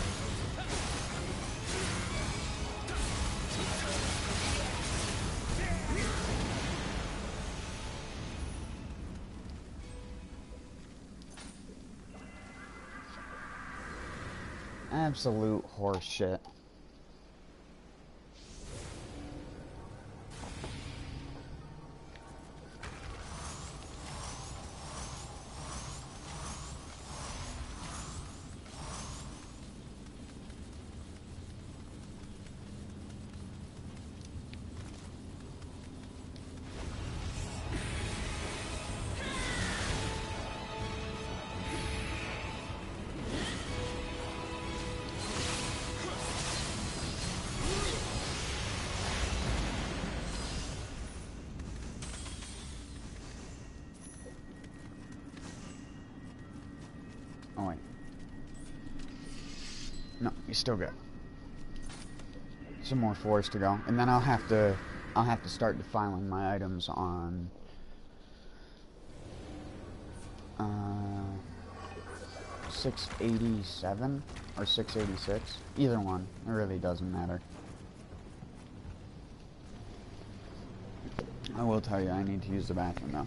Absolute horse shit. Oh wait. No, you're still good. Some more floors to go, and then I'll have to start defiling my items on 687 or 686. Either one. It really doesn't matter. I will tell you, I need to use the bathroom now.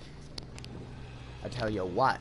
I tell you what.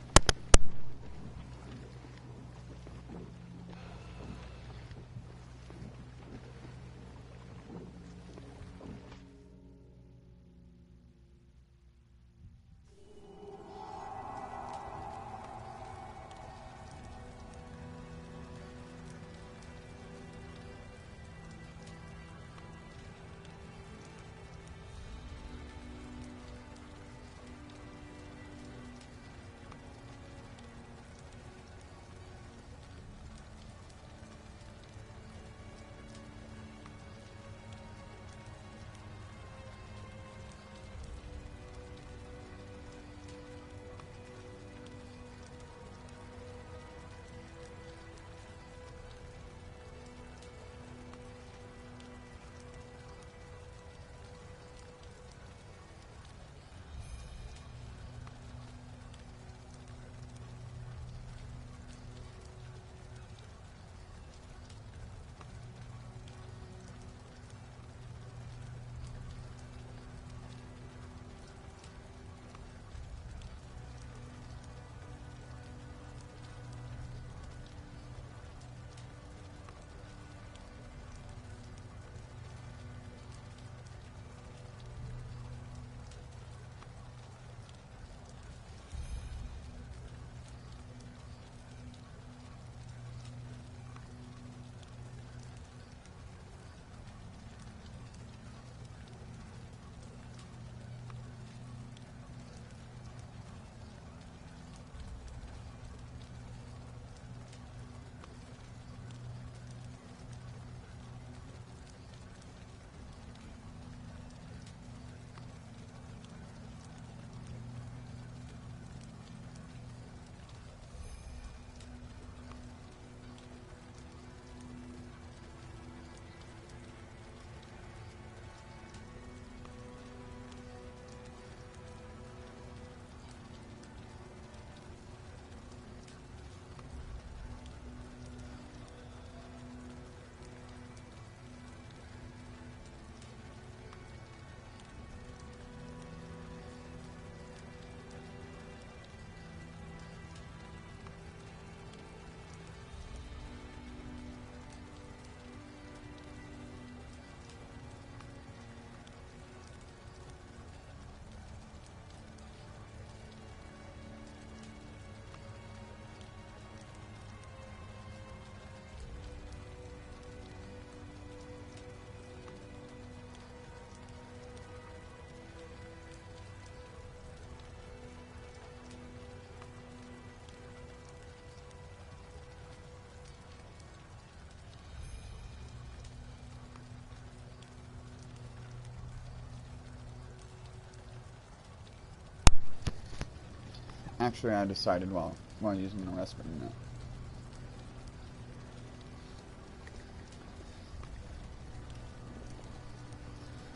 Actually, I decided while using the respite note.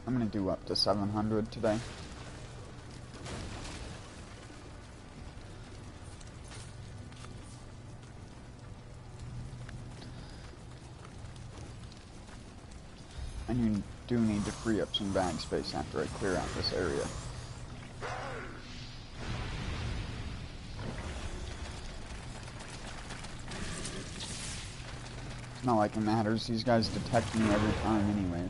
I'm gonna do up to 700 today. And you do need to free up some bag space after I clear out this area. It's not like it matters, these guys detect me every time anyways.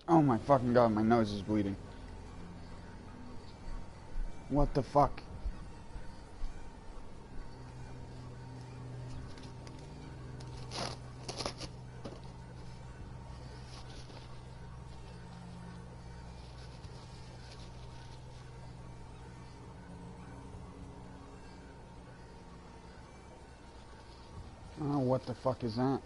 Oh my fucking god, my nose is bleeding. What the fuck? Oh, what the fuck is that?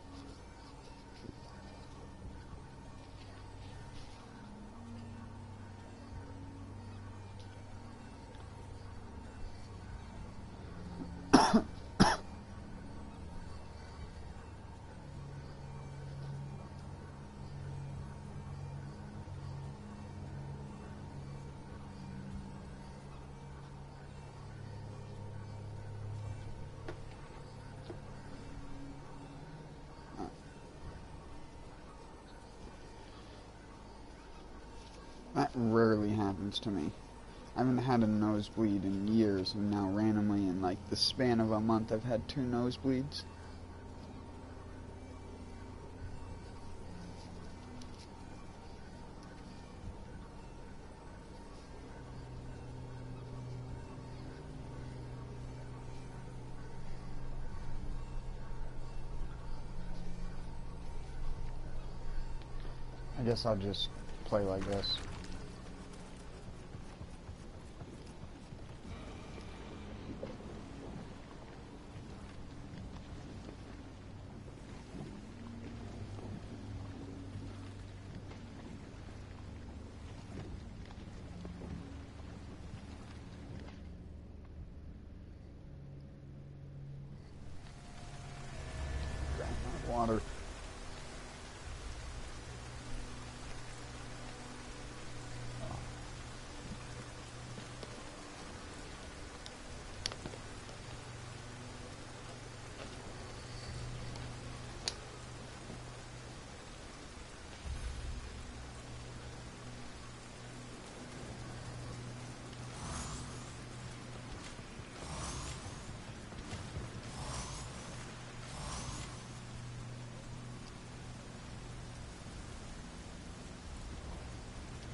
That rarely happens to me. I haven't had a nosebleed in years, and now randomly in like the span of a month I've had 2 nosebleeds. I guess I'll just play like this. Water.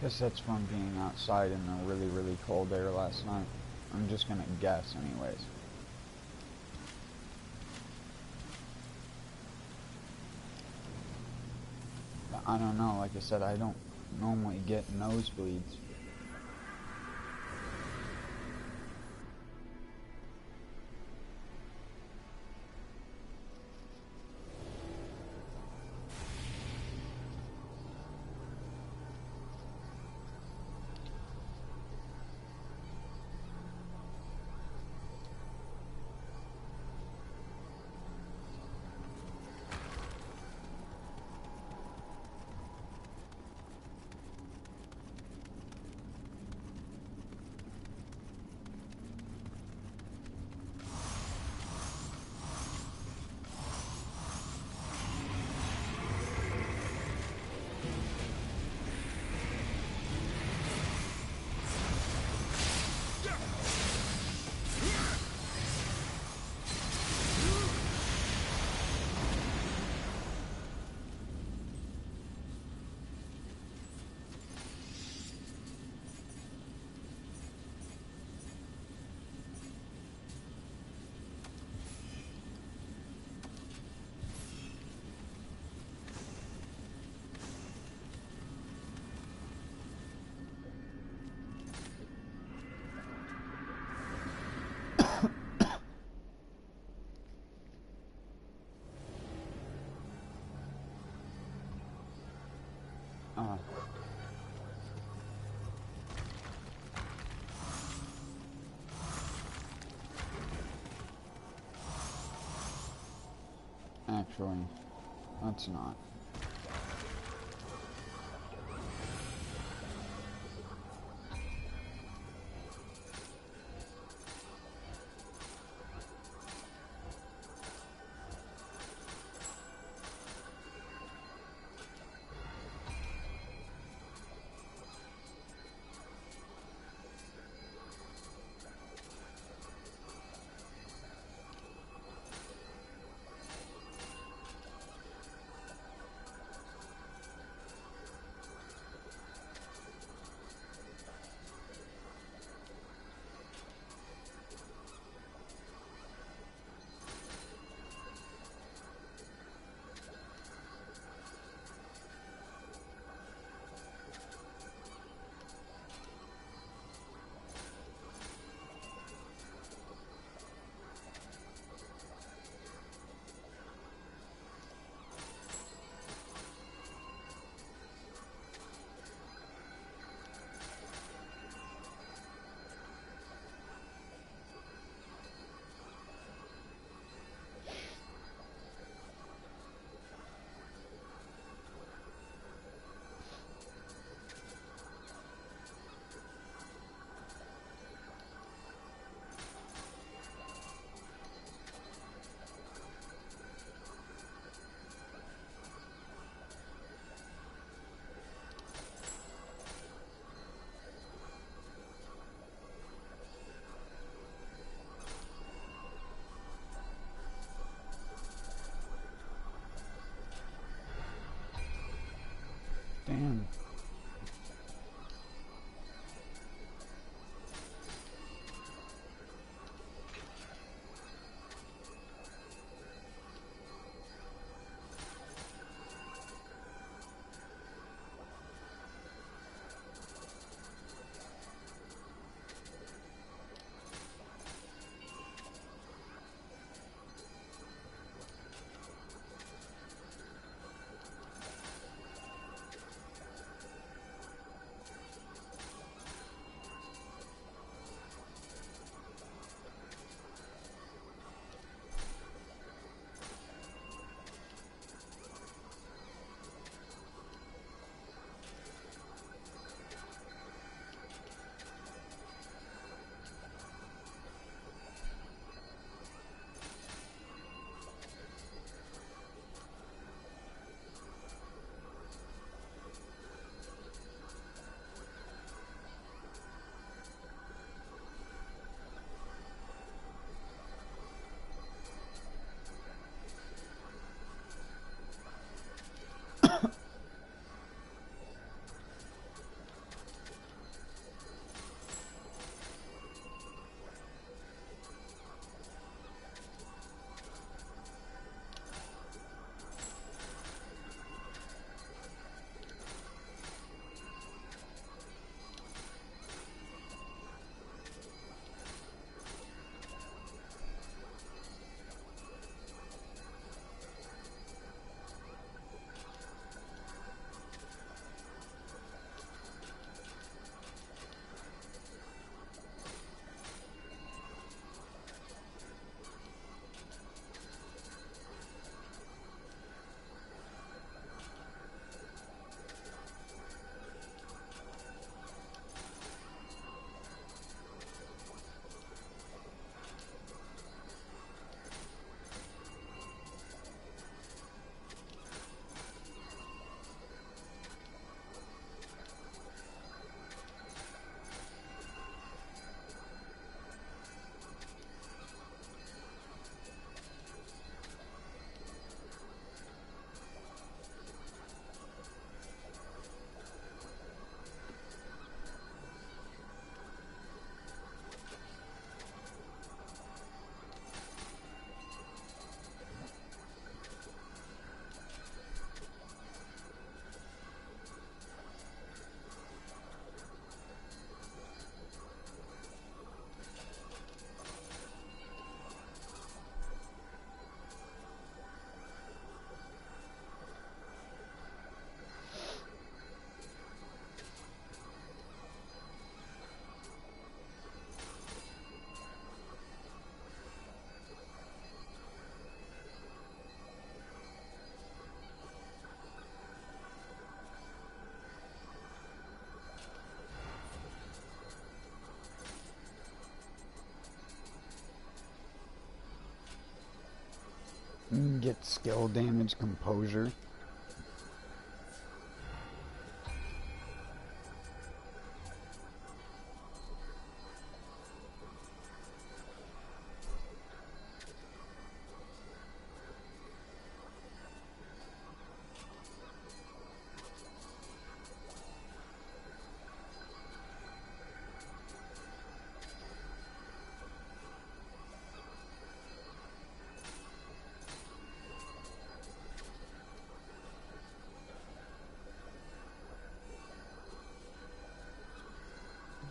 Guess that's from being outside in the really, really cold air last night. I'm just gonna guess anyways. But I don't know, like I said, I don't normally get nosebleeds. Actually, let's not. Get skill damage, composure.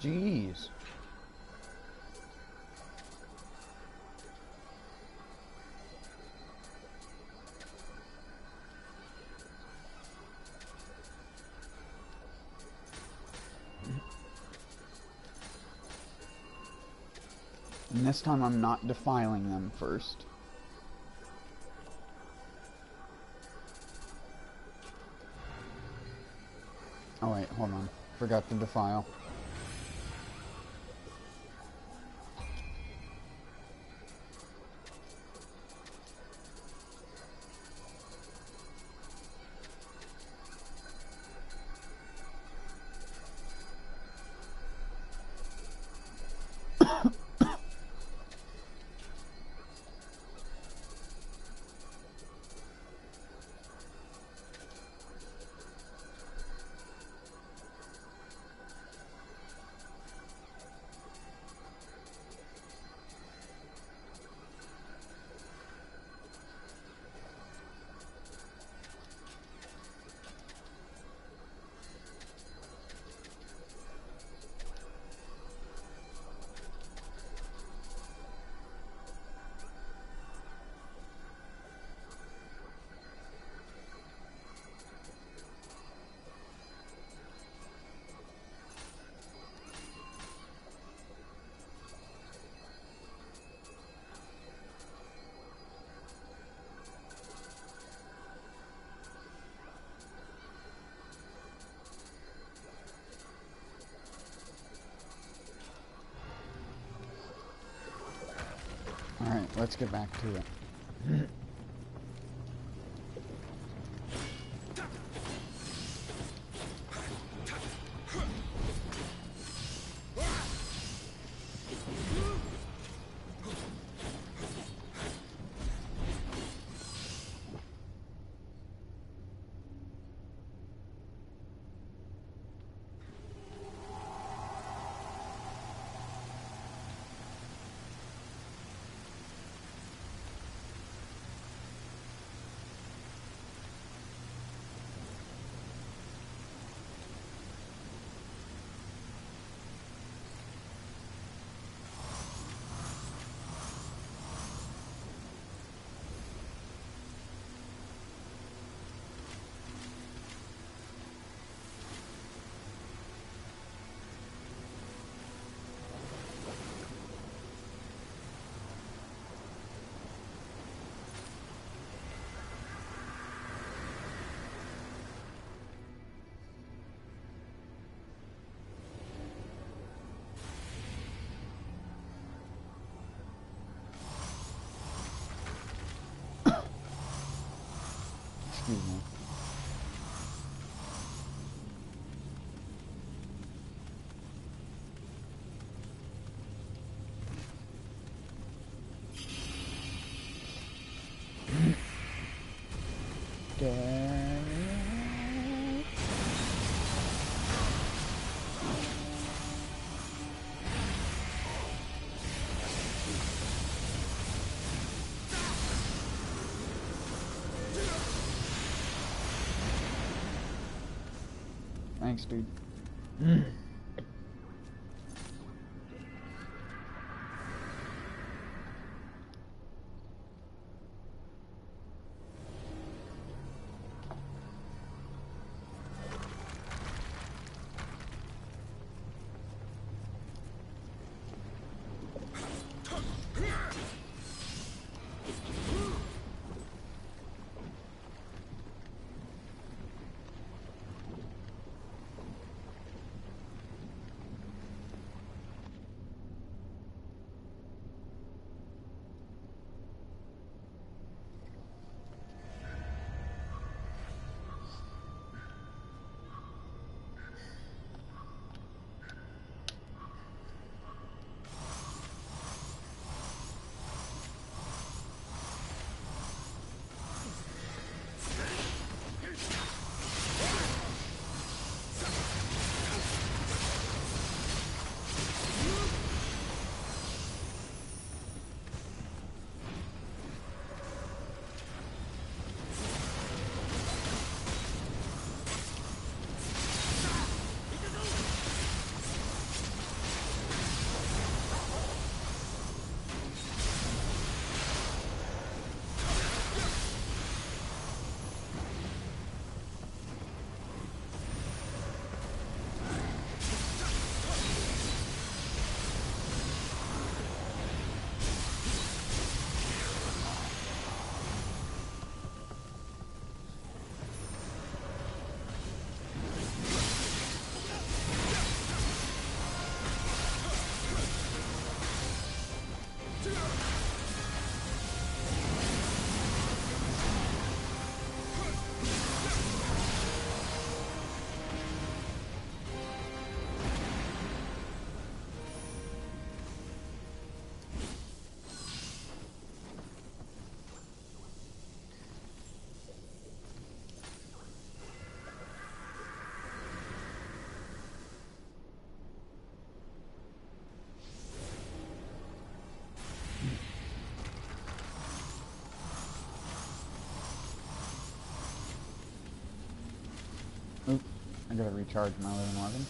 Jeez. And this time I'm not defiling them first. Oh wait, hold on. Forgot to defile. Alright, let's get back to it. Excuse me. Thanks, dude. I gotta recharge my living weapon.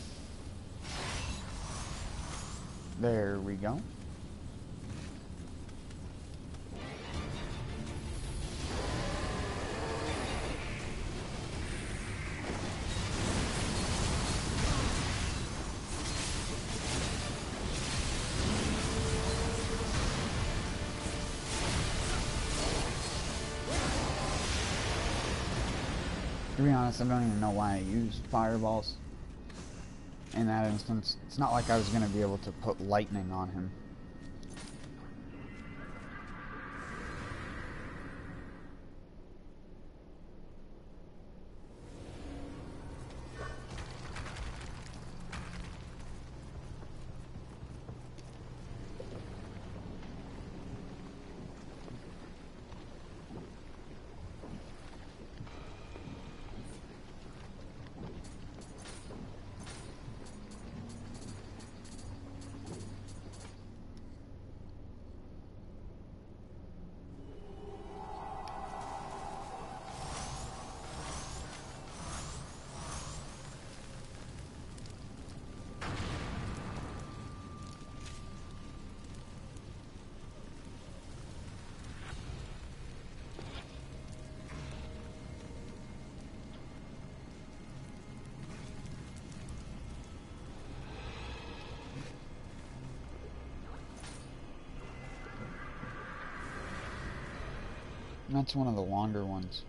There we go. To be honest, I don't even know why I used fireballs in that instance. It's not like I was going to be able to put lightning on him. That's one of the longer ones.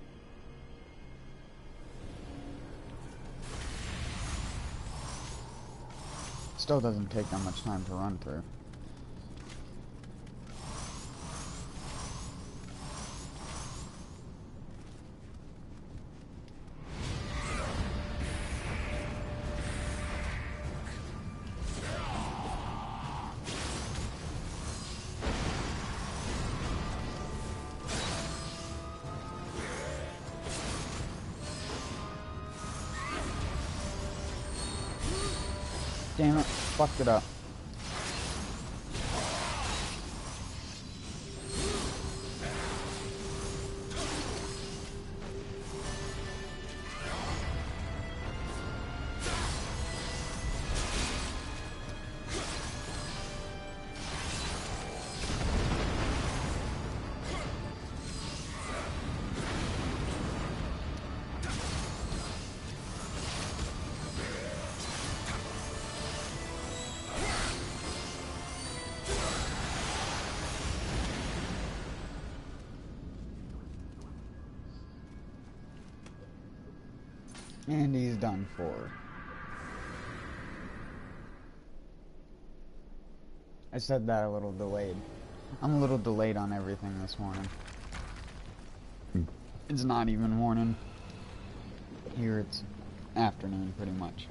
Still doesn't take that much time to run through. Damn it, fucked it up. And he's done for. I said that a little delayed. I'm a little delayed on everything this morning. It's not even morning. Here it's afternoon, pretty much.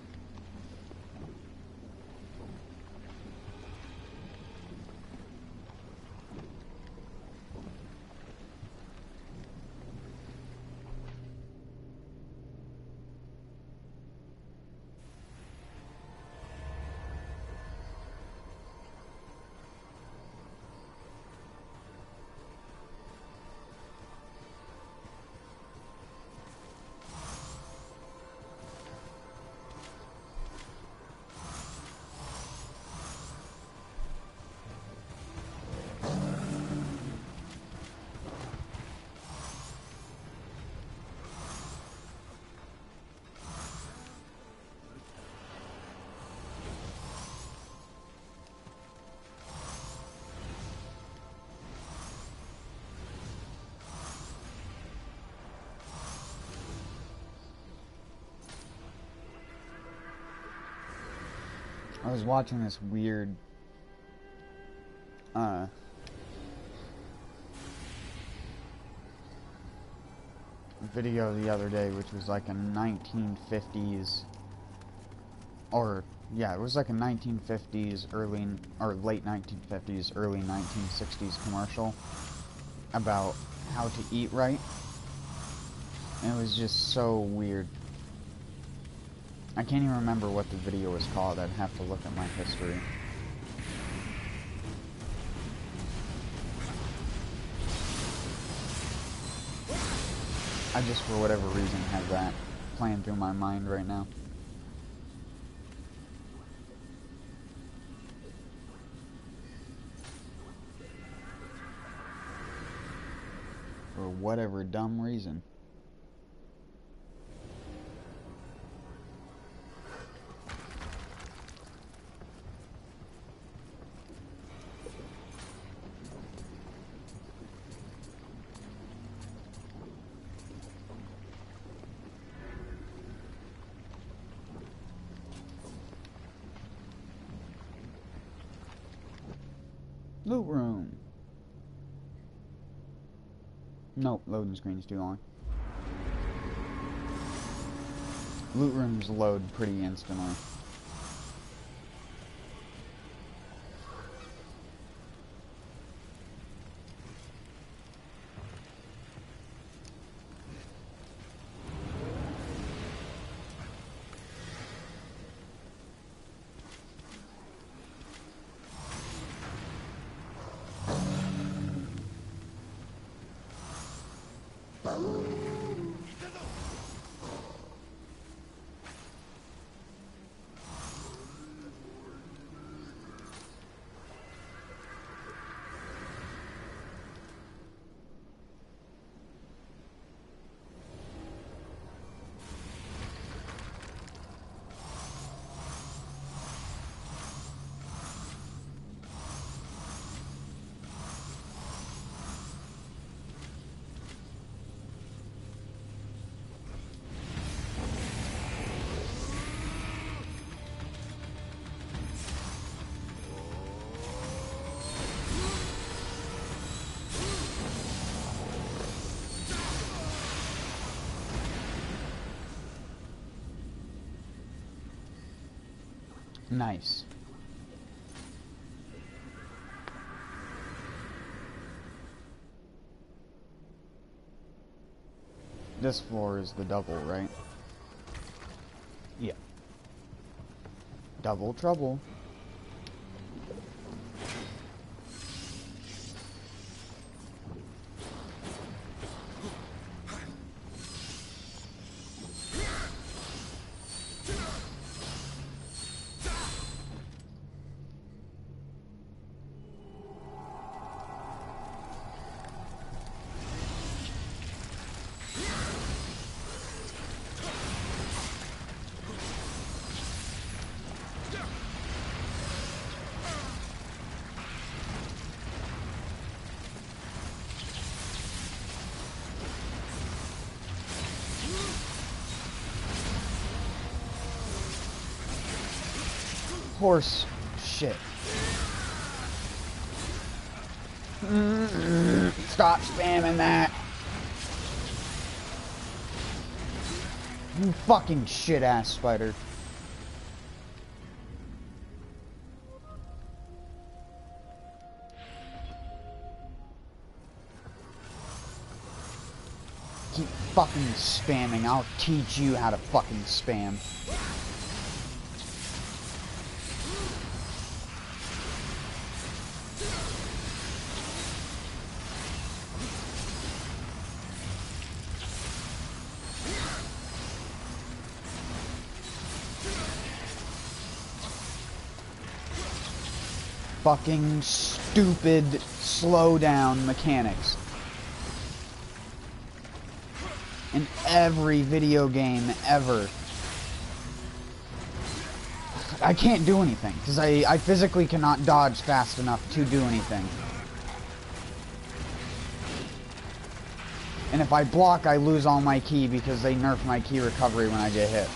I was watching this weird video the other day, which was like a 1950s, or yeah, it was like a 1950s early or late 1950s, early 1960s commercial about how to eat right. And it was just so weird. I can't even remember what the video was called. I'd have to look at my history. I just, for whatever reason, have that playing through my mind right now. for whatever dumb reason. Loot room. Nope, loading screen's too long. Loot rooms load pretty instantly. Nice. This floor is the double, right? Yeah. Double trouble. Horse shit. Stop spamming that. You fucking shit ass spider. Keep fucking spamming. I'll teach you how to fucking spam. Fucking stupid slow down mechanics. In every video game ever. I can't do anything, because I physically cannot dodge fast enough to do anything. And if I block, I lose all my ki because they nerf my ki recovery when I get hit.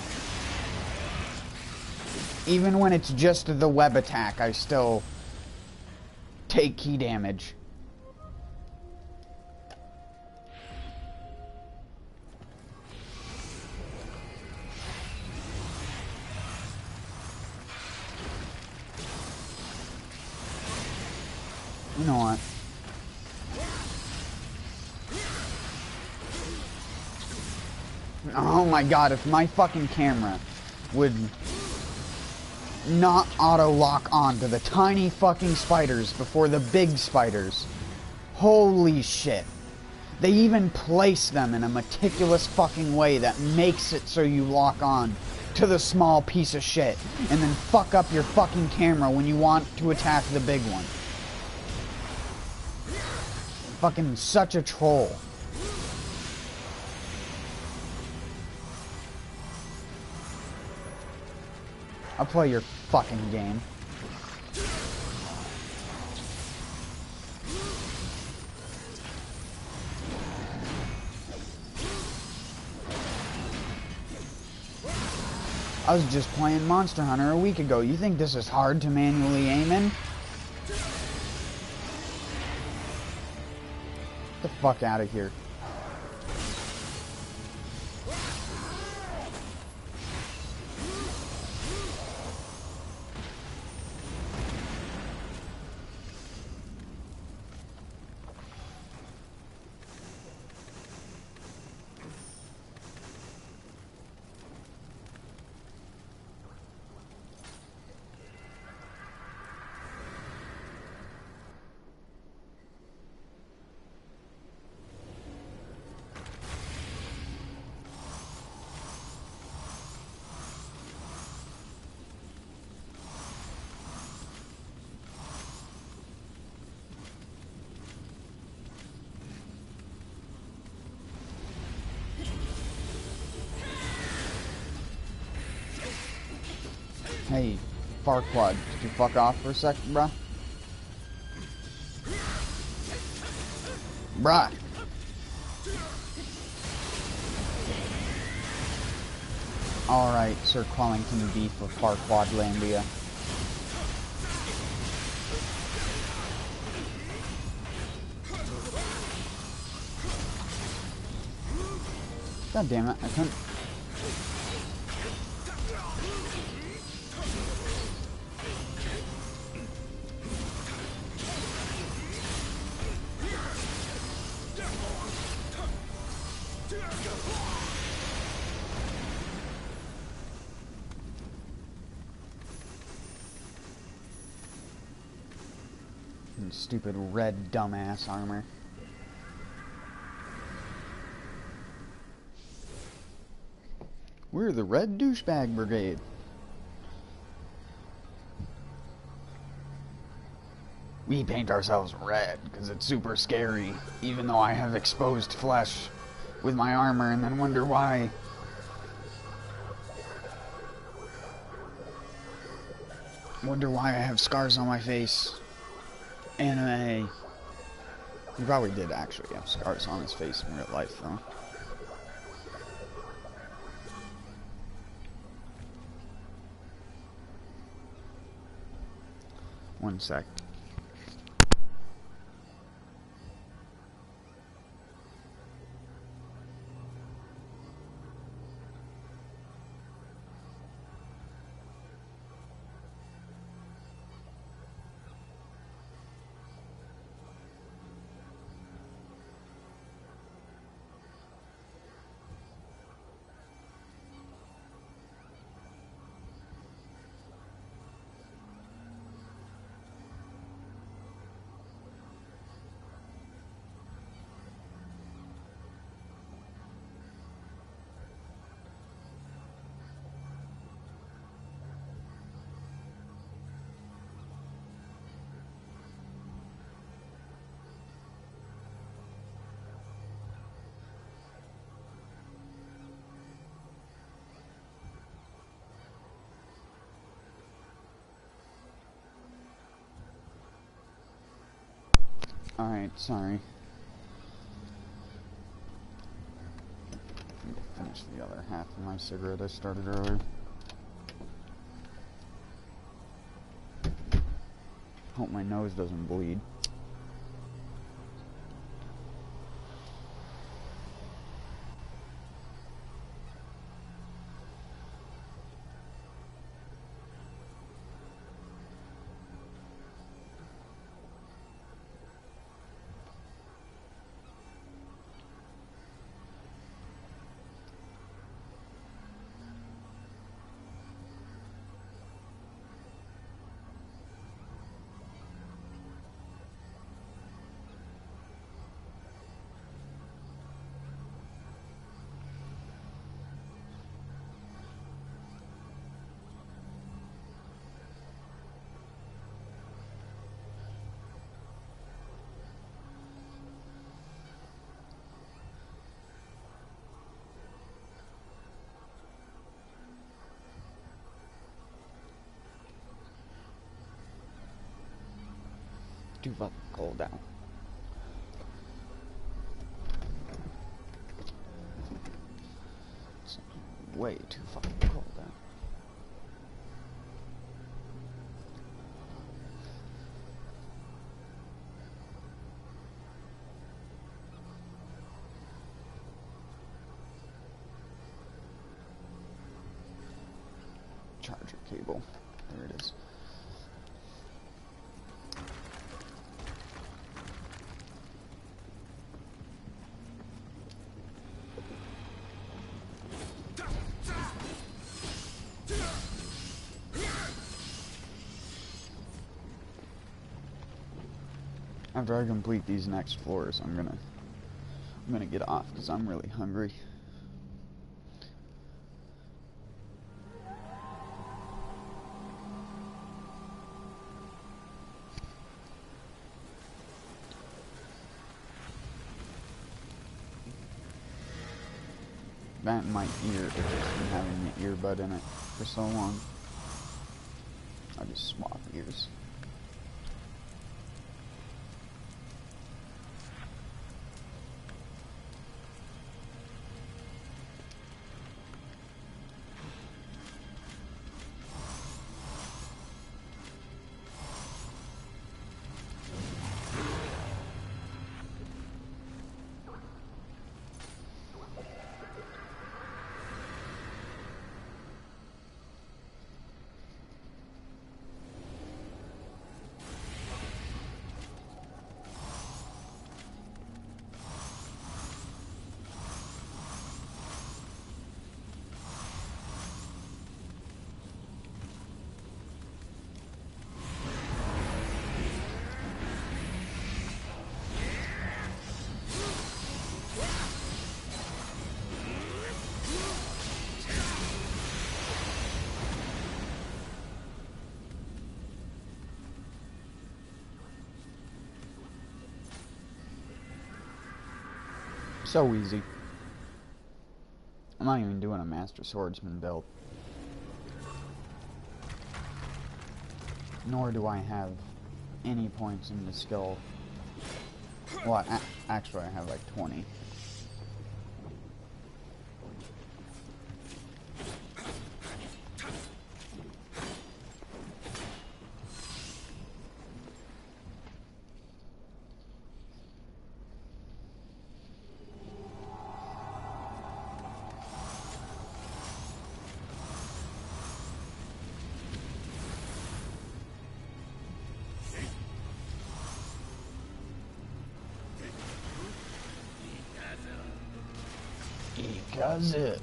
Even when it's just the web attack, I still take ki damage. You know what? Oh my god, if my fucking camera would not auto-lock on to the tiny fucking spiders before the big spiders. Holy shit. They even place them in a meticulous fucking way that makes it so you lock on to the small piece of shit and then fuck up your fucking camera when you want to attack the big one. Fucking such a troll. I'll play your fucking game. I was just playing Monster Hunter a week ago. You think this is hard to manually aim in? Get the fuck out of here. Hey, Farquad, could you fuck off for a sec, bruh? Bruh! Alright, Sir Quellington B for Farquadlandia. God damn it, I couldn't... Stupid red dumbass armor. We're the Red Douchebag Brigade. We paint ourselves red because it's super scary, even though I have exposed flesh with my armor and then wonder why. Wonder why I have scars on my face. Anime. He probably did actually have scars on his face in real life, though. One sec. Alright, sorry. Finish the other half of my cigarette I started earlier. Hope my nose doesn't bleed. too fucking cold out. It's way too fucking cold out. Charger cable. There it is. After I complete these next floors, I'm gonna get off because I'm really hungry. That and my ear, it's just been having the earbud in it for so long. I just swap ears. So easy. I'm not even doing a Master Swordsman build. Nor do I have any points in the skill. Well, actually I have like 20. Because it.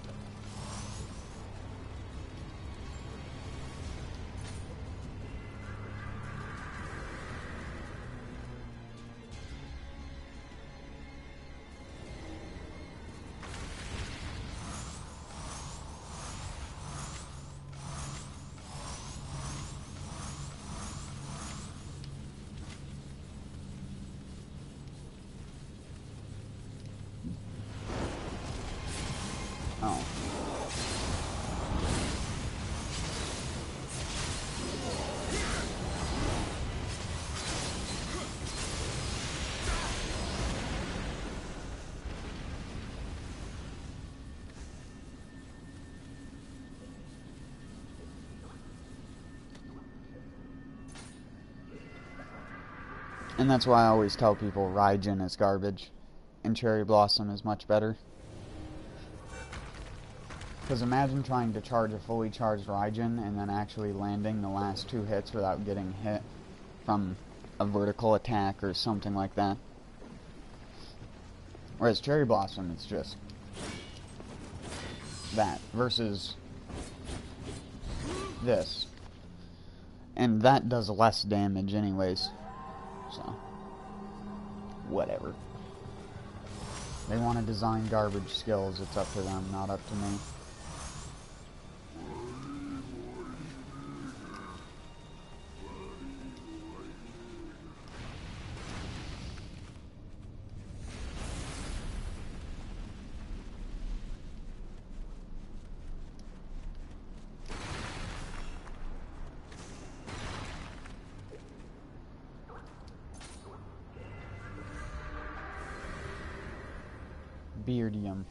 Oh. And that's why I always tell people Raijin is garbage and Cherry Blossom is much better. Because imagine trying to charge a fully charged Raijin and then actually landing the last 2 hits without getting hit from a vertical attack or something like that. Whereas Cherry Blossom, it's just that versus this. And that does less damage anyways. So, whatever. They want to design garbage skills, it's up to them, not up to me. Beardium.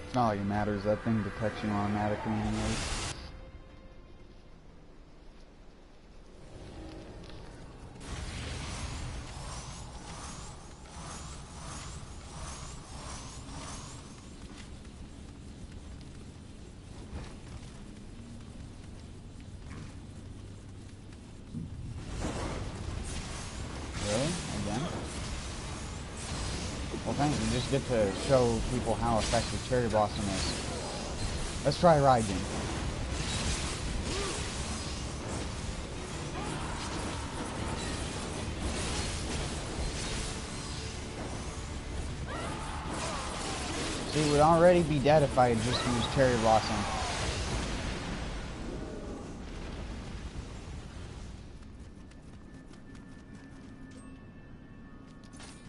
It's not like it matters, that thing detects you automatically anyways. You just get to show people how effective Cherry Blossom is. Let's try Raijin. See, it would already be dead if I had just used Cherry Blossom.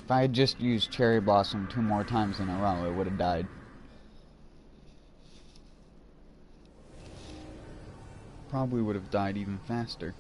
If I had just used Cherry Blossom 2 more times in a row, it would have died. Probably would have died even faster.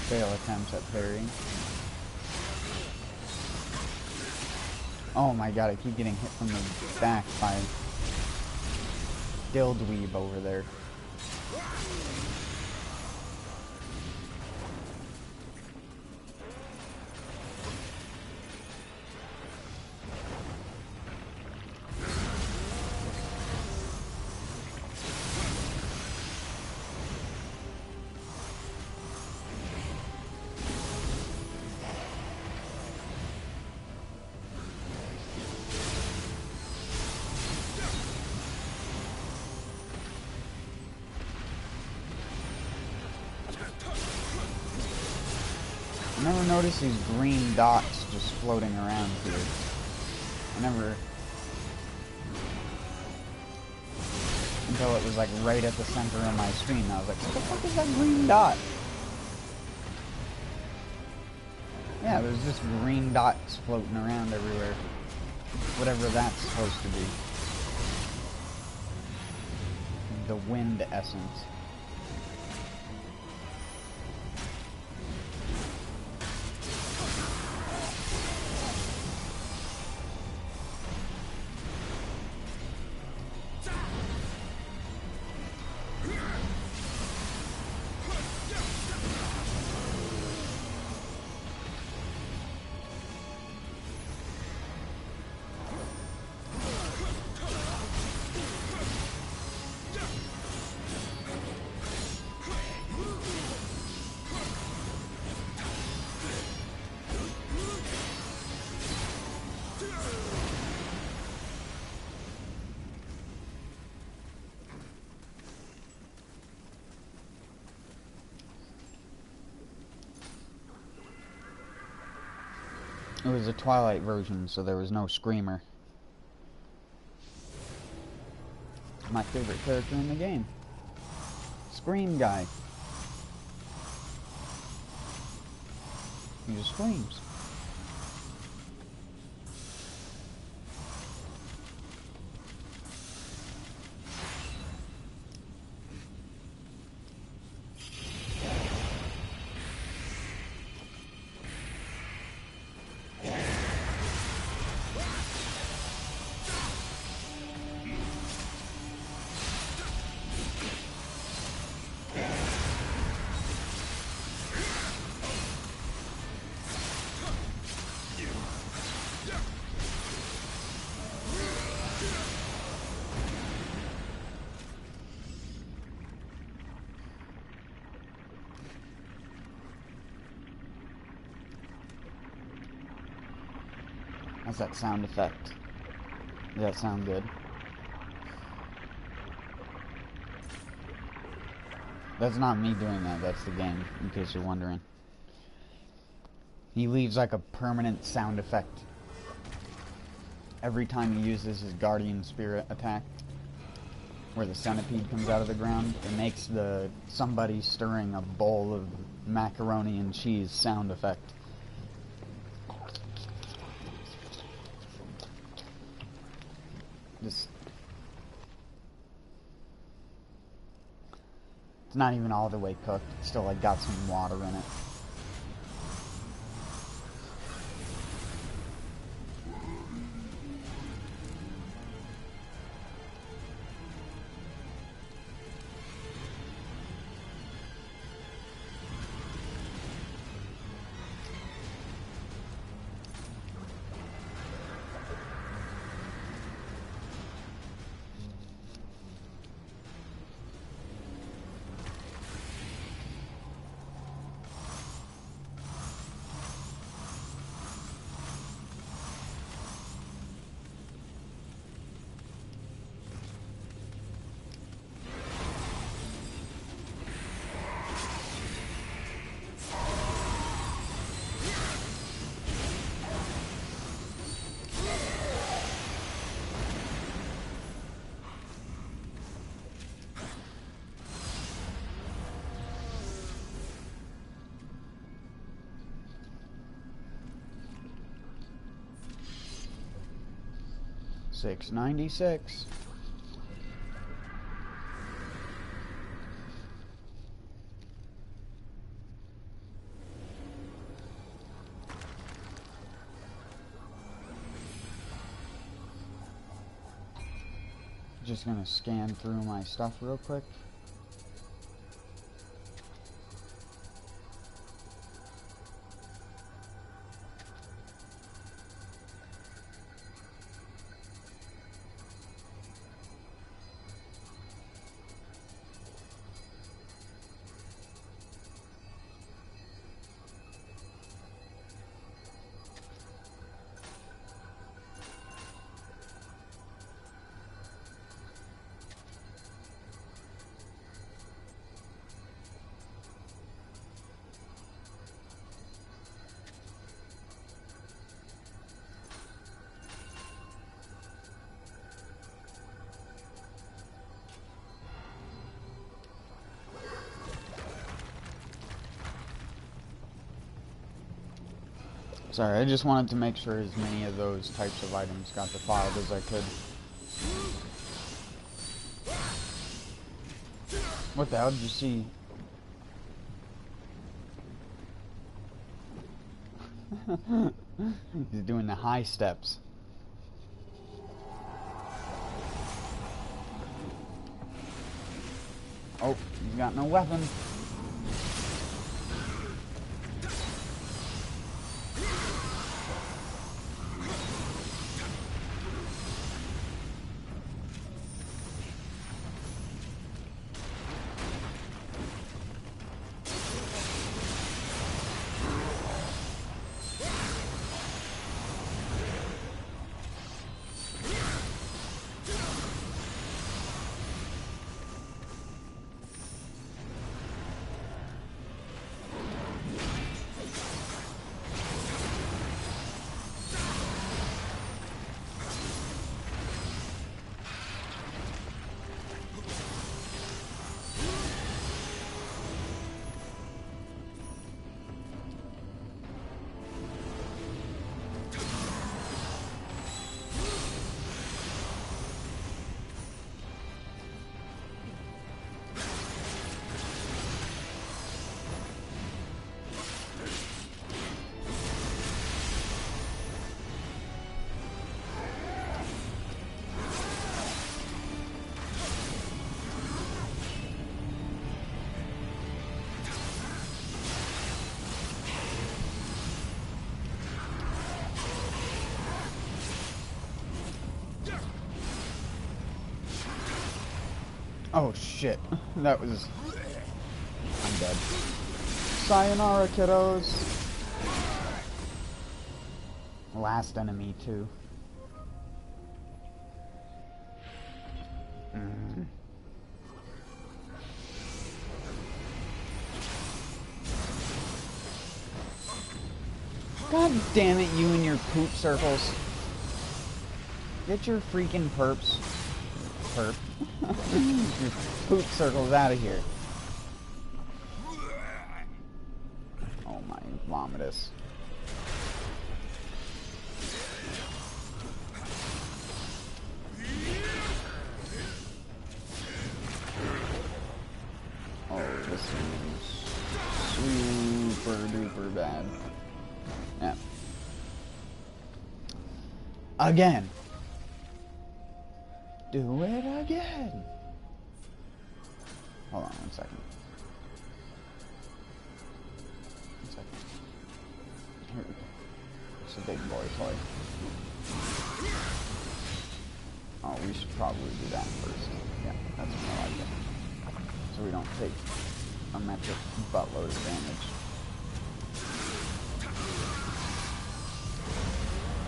Fail attempts at parrying. Oh my god, I keep getting hit from the back by Dildweeb over there. I never noticed these green dots just floating around here. I never... Until it was like right at the center of my screen. I was like, what the fuck is that green dot? Yeah, there's just green dots floating around everywhere. Whatever that's supposed to be. The wind essence. It was a Twilight version, so there was no screamer. My favorite character in the game. Scream guy. He just screams. How's that sound effect? Does that sound good? That's not me doing that, that's the game, in case you're wondering. He leaves like a permanent sound effect every time he uses his Guardian Spirit attack, where the centipede comes out of the ground. It makes the somebody stirring a bowl of macaroni and cheese sound effect. Just, it's not even all the way cooked. It's still like got some water in it. $6.96. Just gonna scan through my stuff real quick. Sorry, I just wanted to make sure as many of those types of items got defiled as I could. What the hell did you see? He's doing the high steps. Oh, he's got no weapon. Oh shit, that was... I'm dead. Sayonara, kiddos! Last enemy, too. God damn it, you and your poop circles. Get your freaking perps. Perp. Your poop circles out of here. Oh my vomitus. Oh, this is super duper bad. Yeah. Again. Do it again. Hold on 1 second. 1 second. Here we go. It's a big boy toy. Oh, we should probably do that first. Yeah, that's more like it. So we don't take a metric buttload of damage.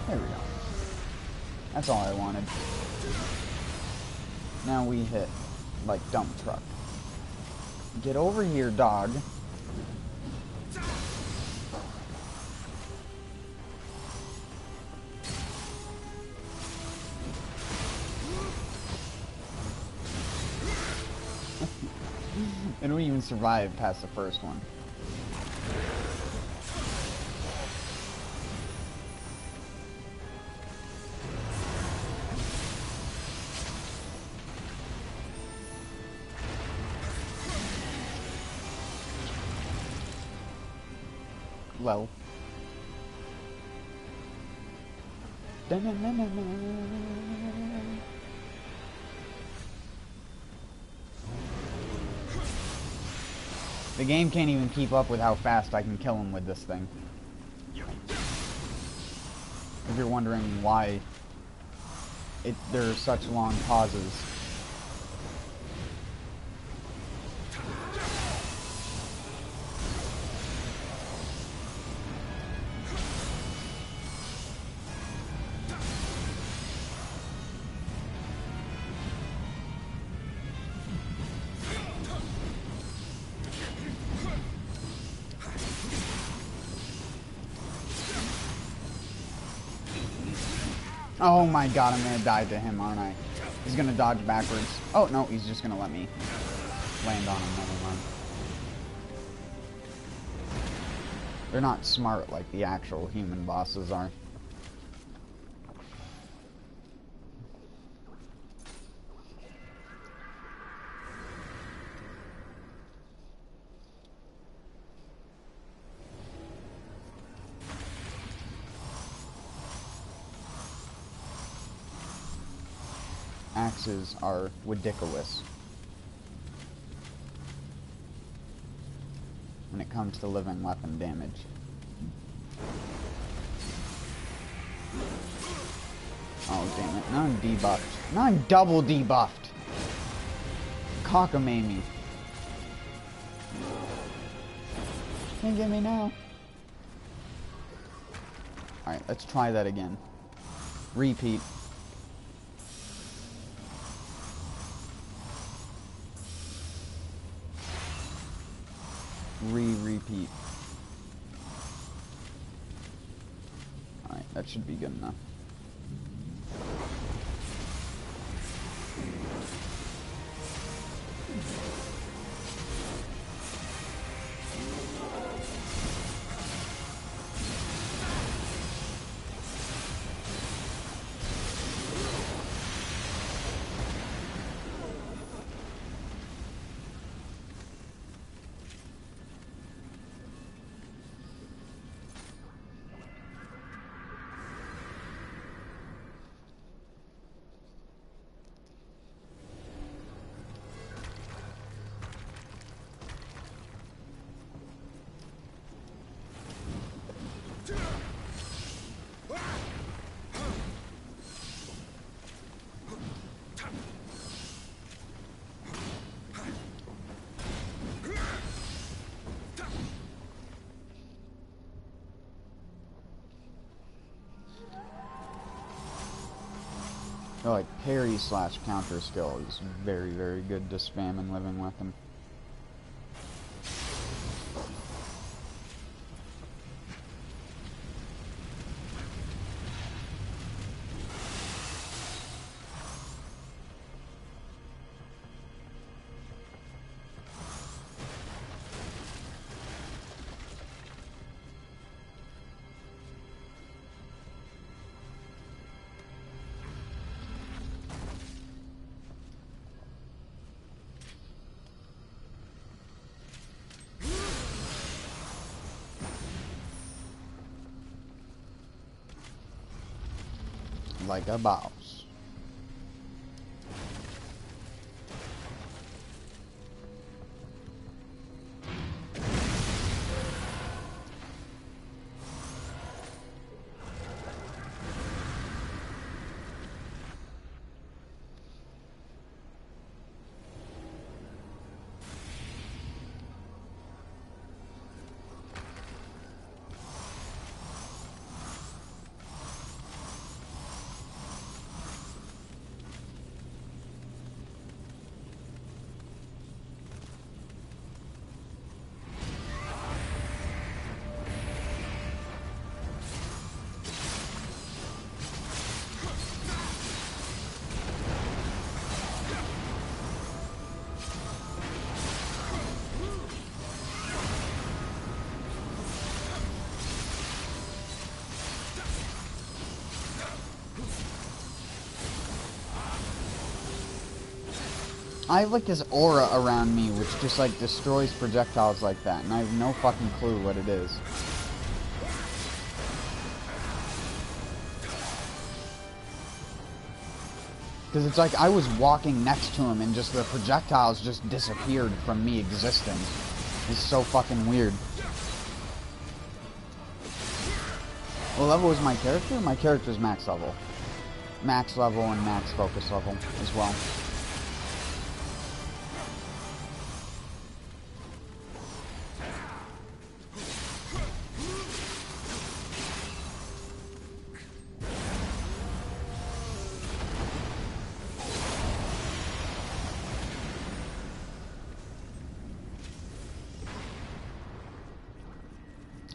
There we go. That's all I wanted. Now we hit, like, dump truck. Get over here, dog. They don't even survive past the first one. Well. The game can't even keep up with how fast I can kill him with this thing. If you're wondering why there are such long pauses. Oh my god, I'm gonna die to him, aren't I? He's gonna dodge backwards. Oh, no, he's just gonna let me land on him. Never mind. They're not smart like the actual human bosses are. Axes are ridiculous when it comes to living weapon damage. Oh damn it, now I'm debuffed. Now I'm double debuffed! Cockamamie. Can't get me now. Alright, let's try that again. Repeat. Repeat. Alright, that should be good enough. So like parry slash counter skill is very, very good to spam in living weapon. Like a boss. I have like this aura around me which just like destroys projectiles like that, and I have no fucking clue what it is. Because it's like I was walking next to him and just the projectiles just disappeared from me existing. It's so fucking weird. What level is my character? My character's max level. Max level and max focus level as well.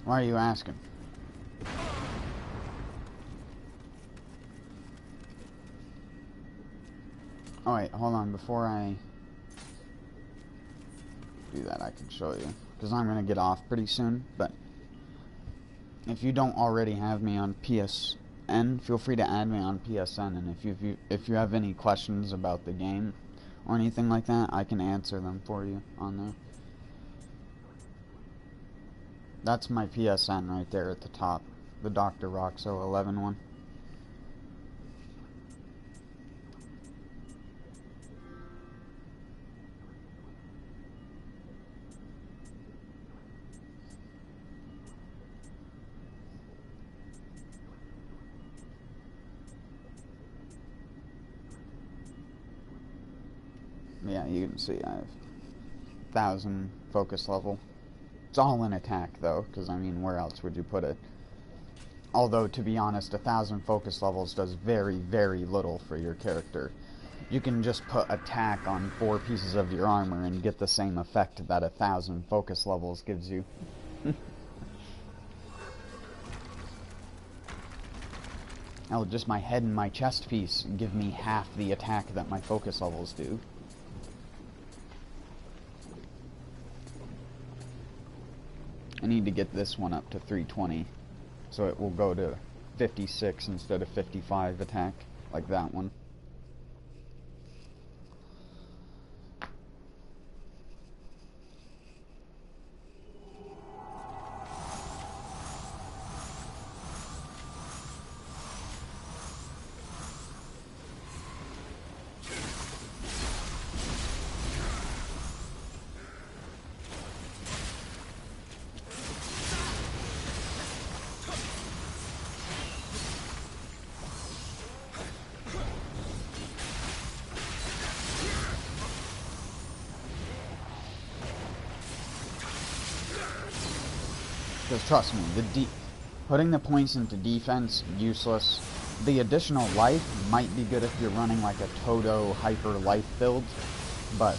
Why are you asking? Oh wait, hold on, before I do that I can show you, because I'm going to get off pretty soon, but If you don't already have me on PSN, feel free to add me on PSN, and if you have any questions about the game or anything like that, I can answer them for you on there. That's my PSN right there at the top, the Dr. Roxo 11 one. Yeah, you can see I have 1,000 focus level. It's all in attack, though, because, I mean, where else would you put it? Although, to be honest, 1,000 focus levels does very, very little for your character. You can just put attack on 4 pieces of your armor and get the same effect that 1,000 focus levels gives you. Oh, just my head and my chest piece give me half the attack that my focus levels do. I need to get this one up to 320, so it will go to 56 instead of 55 attack, like that one. Because trust me, putting the points into defense, useless. The additional life might be good if you're running like a Toto hyper life build, but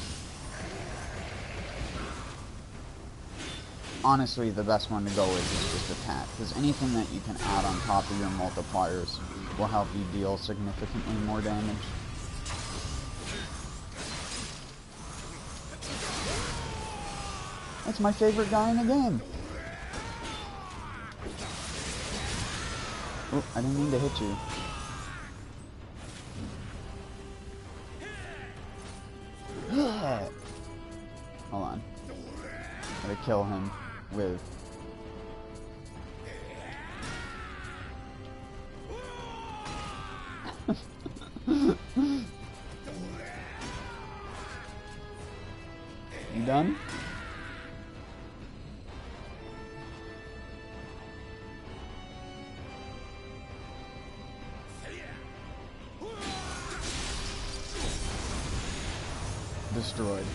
honestly the best one to go with is just attack, because anything that you can add on top of your multipliers will help you deal significantly more damage. That's my favorite guy in the game. Oh, I didn't mean to hit you. Hold on. Gotta kill him with... You done? Destroyed.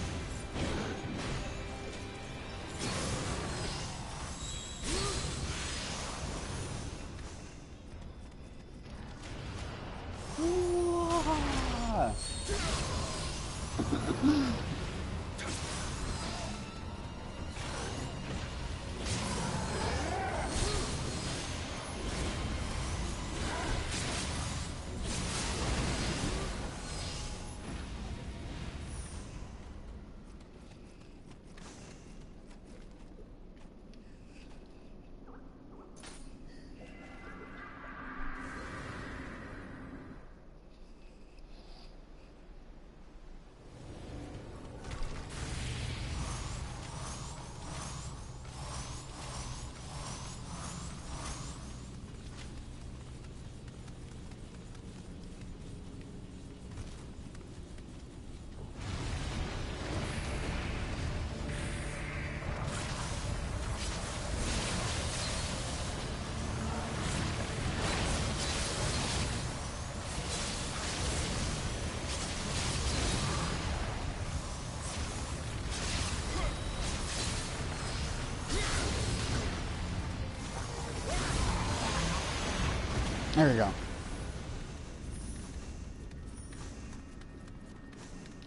There we go.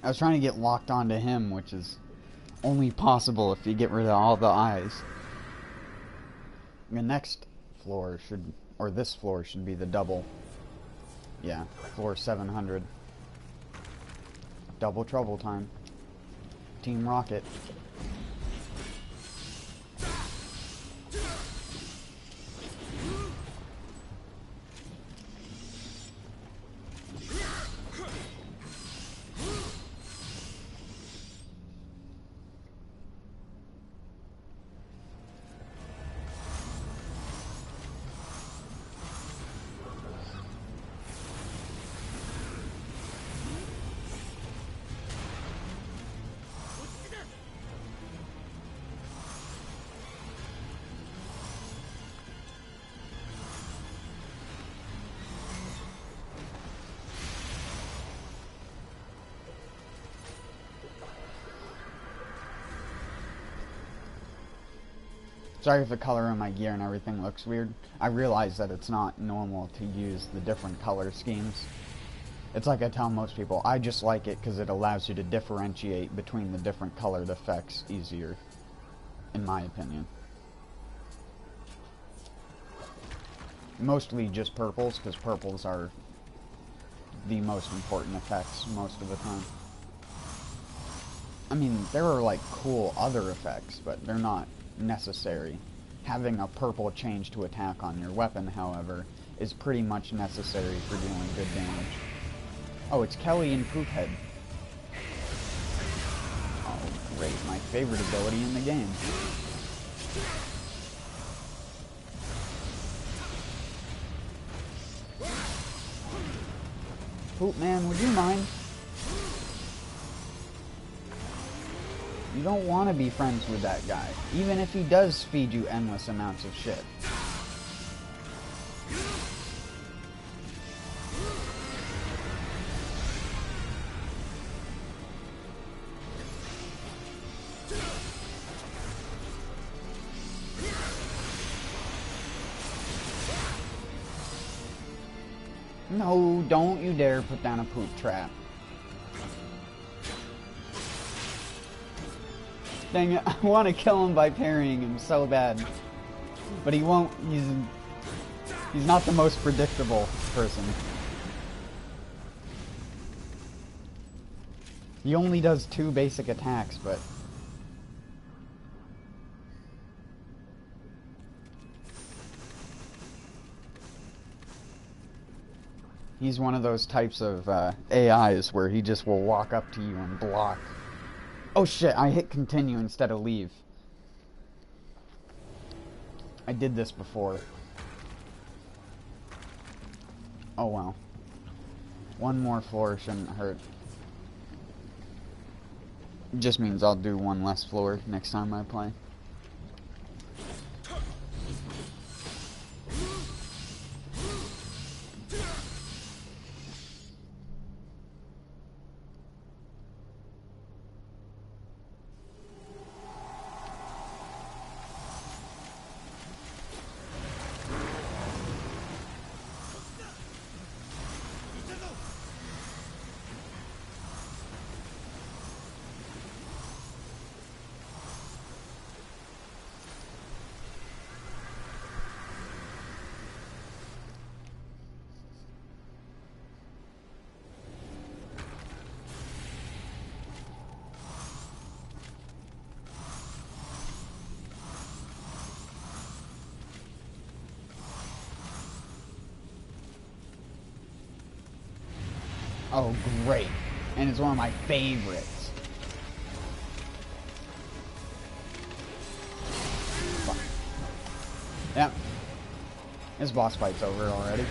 I was trying to get locked onto him, which is only possible if you get rid of all the eyes. The next floor should, or this floor should be the double. Yeah, floor 700. Double trouble time. Team Rocket. Sorry if the color of my gear and everything looks weird. I realize that it's not normal to use the different color schemes. It's like I tell most people, I just like it because it allows you to differentiate between the different colored effects easier, in my opinion. Mostly just purples, because purples are the most important effects most of the time. I mean, there are like cool other effects, but they're not necessary. Having a purple change to attack on your weapon, however, is pretty much necessary for dealing good damage. Oh, it's Kelly and Poophead. Oh, great. My favorite ability in the game. Poop man, would you mind? You don't want to be friends with that guy, even if he does feed you endless amounts of shit. No, don't you dare put down a poop trap. Dang it, I want to kill him by parrying him so bad. But he won't, he's not the most predictable person. He only does 2 basic attacks, but... he's one of those types of AIs where he just will walk up to you and block. Oh shit, I hit continue instead of leave. I did this before. Oh well. One more floor shouldn't hurt. It just means I'll do one less floor next time I play. Oh, great. And it's one of my favorites. Fuck. Yep. This boss fight's over already.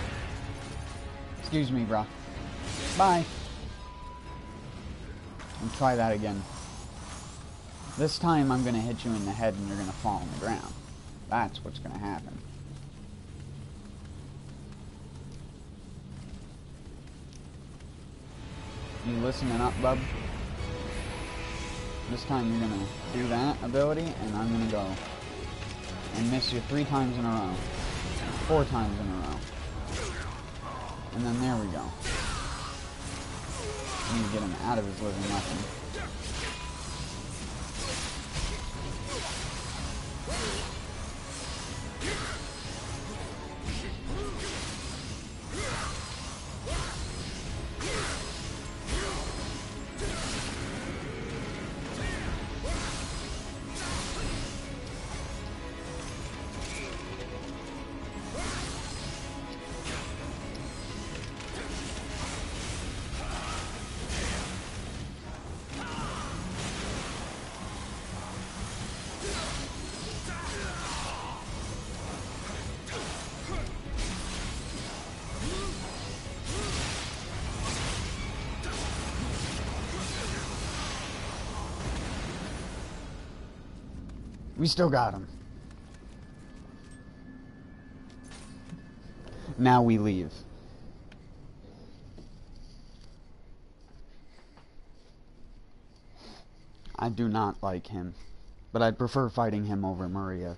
Excuse me, bro. Bye. And try that again. This time I'm gonna hit you in the head and you're gonna fall on the ground. That's what's gonna happen. You listening up, bub? This time you're gonna do that ability, and I'm gonna go and miss you 3 times in a row. 4 times in a row. And then there we go. I need to get him out of his living weapon. We still got him. Now we leave. I do not like him, but I'd prefer fighting him over Maria.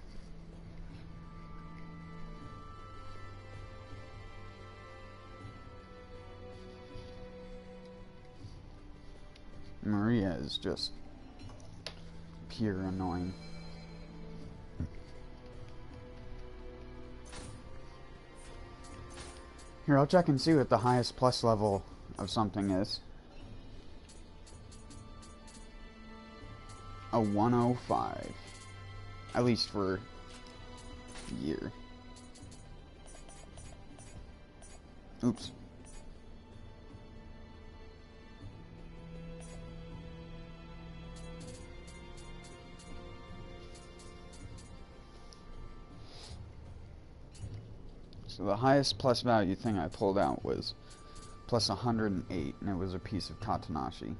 Maria is just pure annoying. Here, I'll check and see what the highest plus level of something is. A 105. At least for a year. Oops. So the highest plus value thing I pulled out was plus 108, and it was a piece of Katanashi.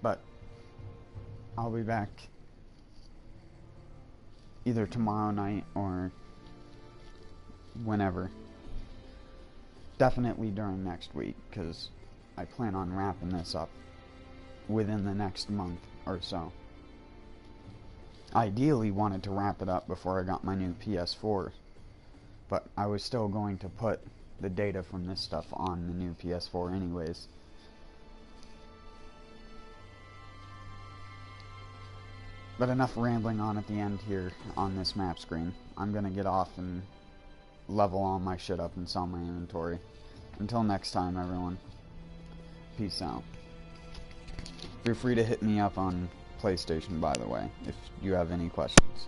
But I'll be back either tomorrow night or whenever. Definitely during next week, because I plan on wrapping this up within the next month or so. Ideally wanted to wrap it up before I got my new PS4, but I was still going to put the data from this stuff on the new PS4 anyways. But enough rambling on at the end here on this map screen. I'm gonna get off and level all my shit up and sell my inventory. Until next time, everyone. Peace out. Feel free to hit me up on PlayStation, by the way, if you have any questions.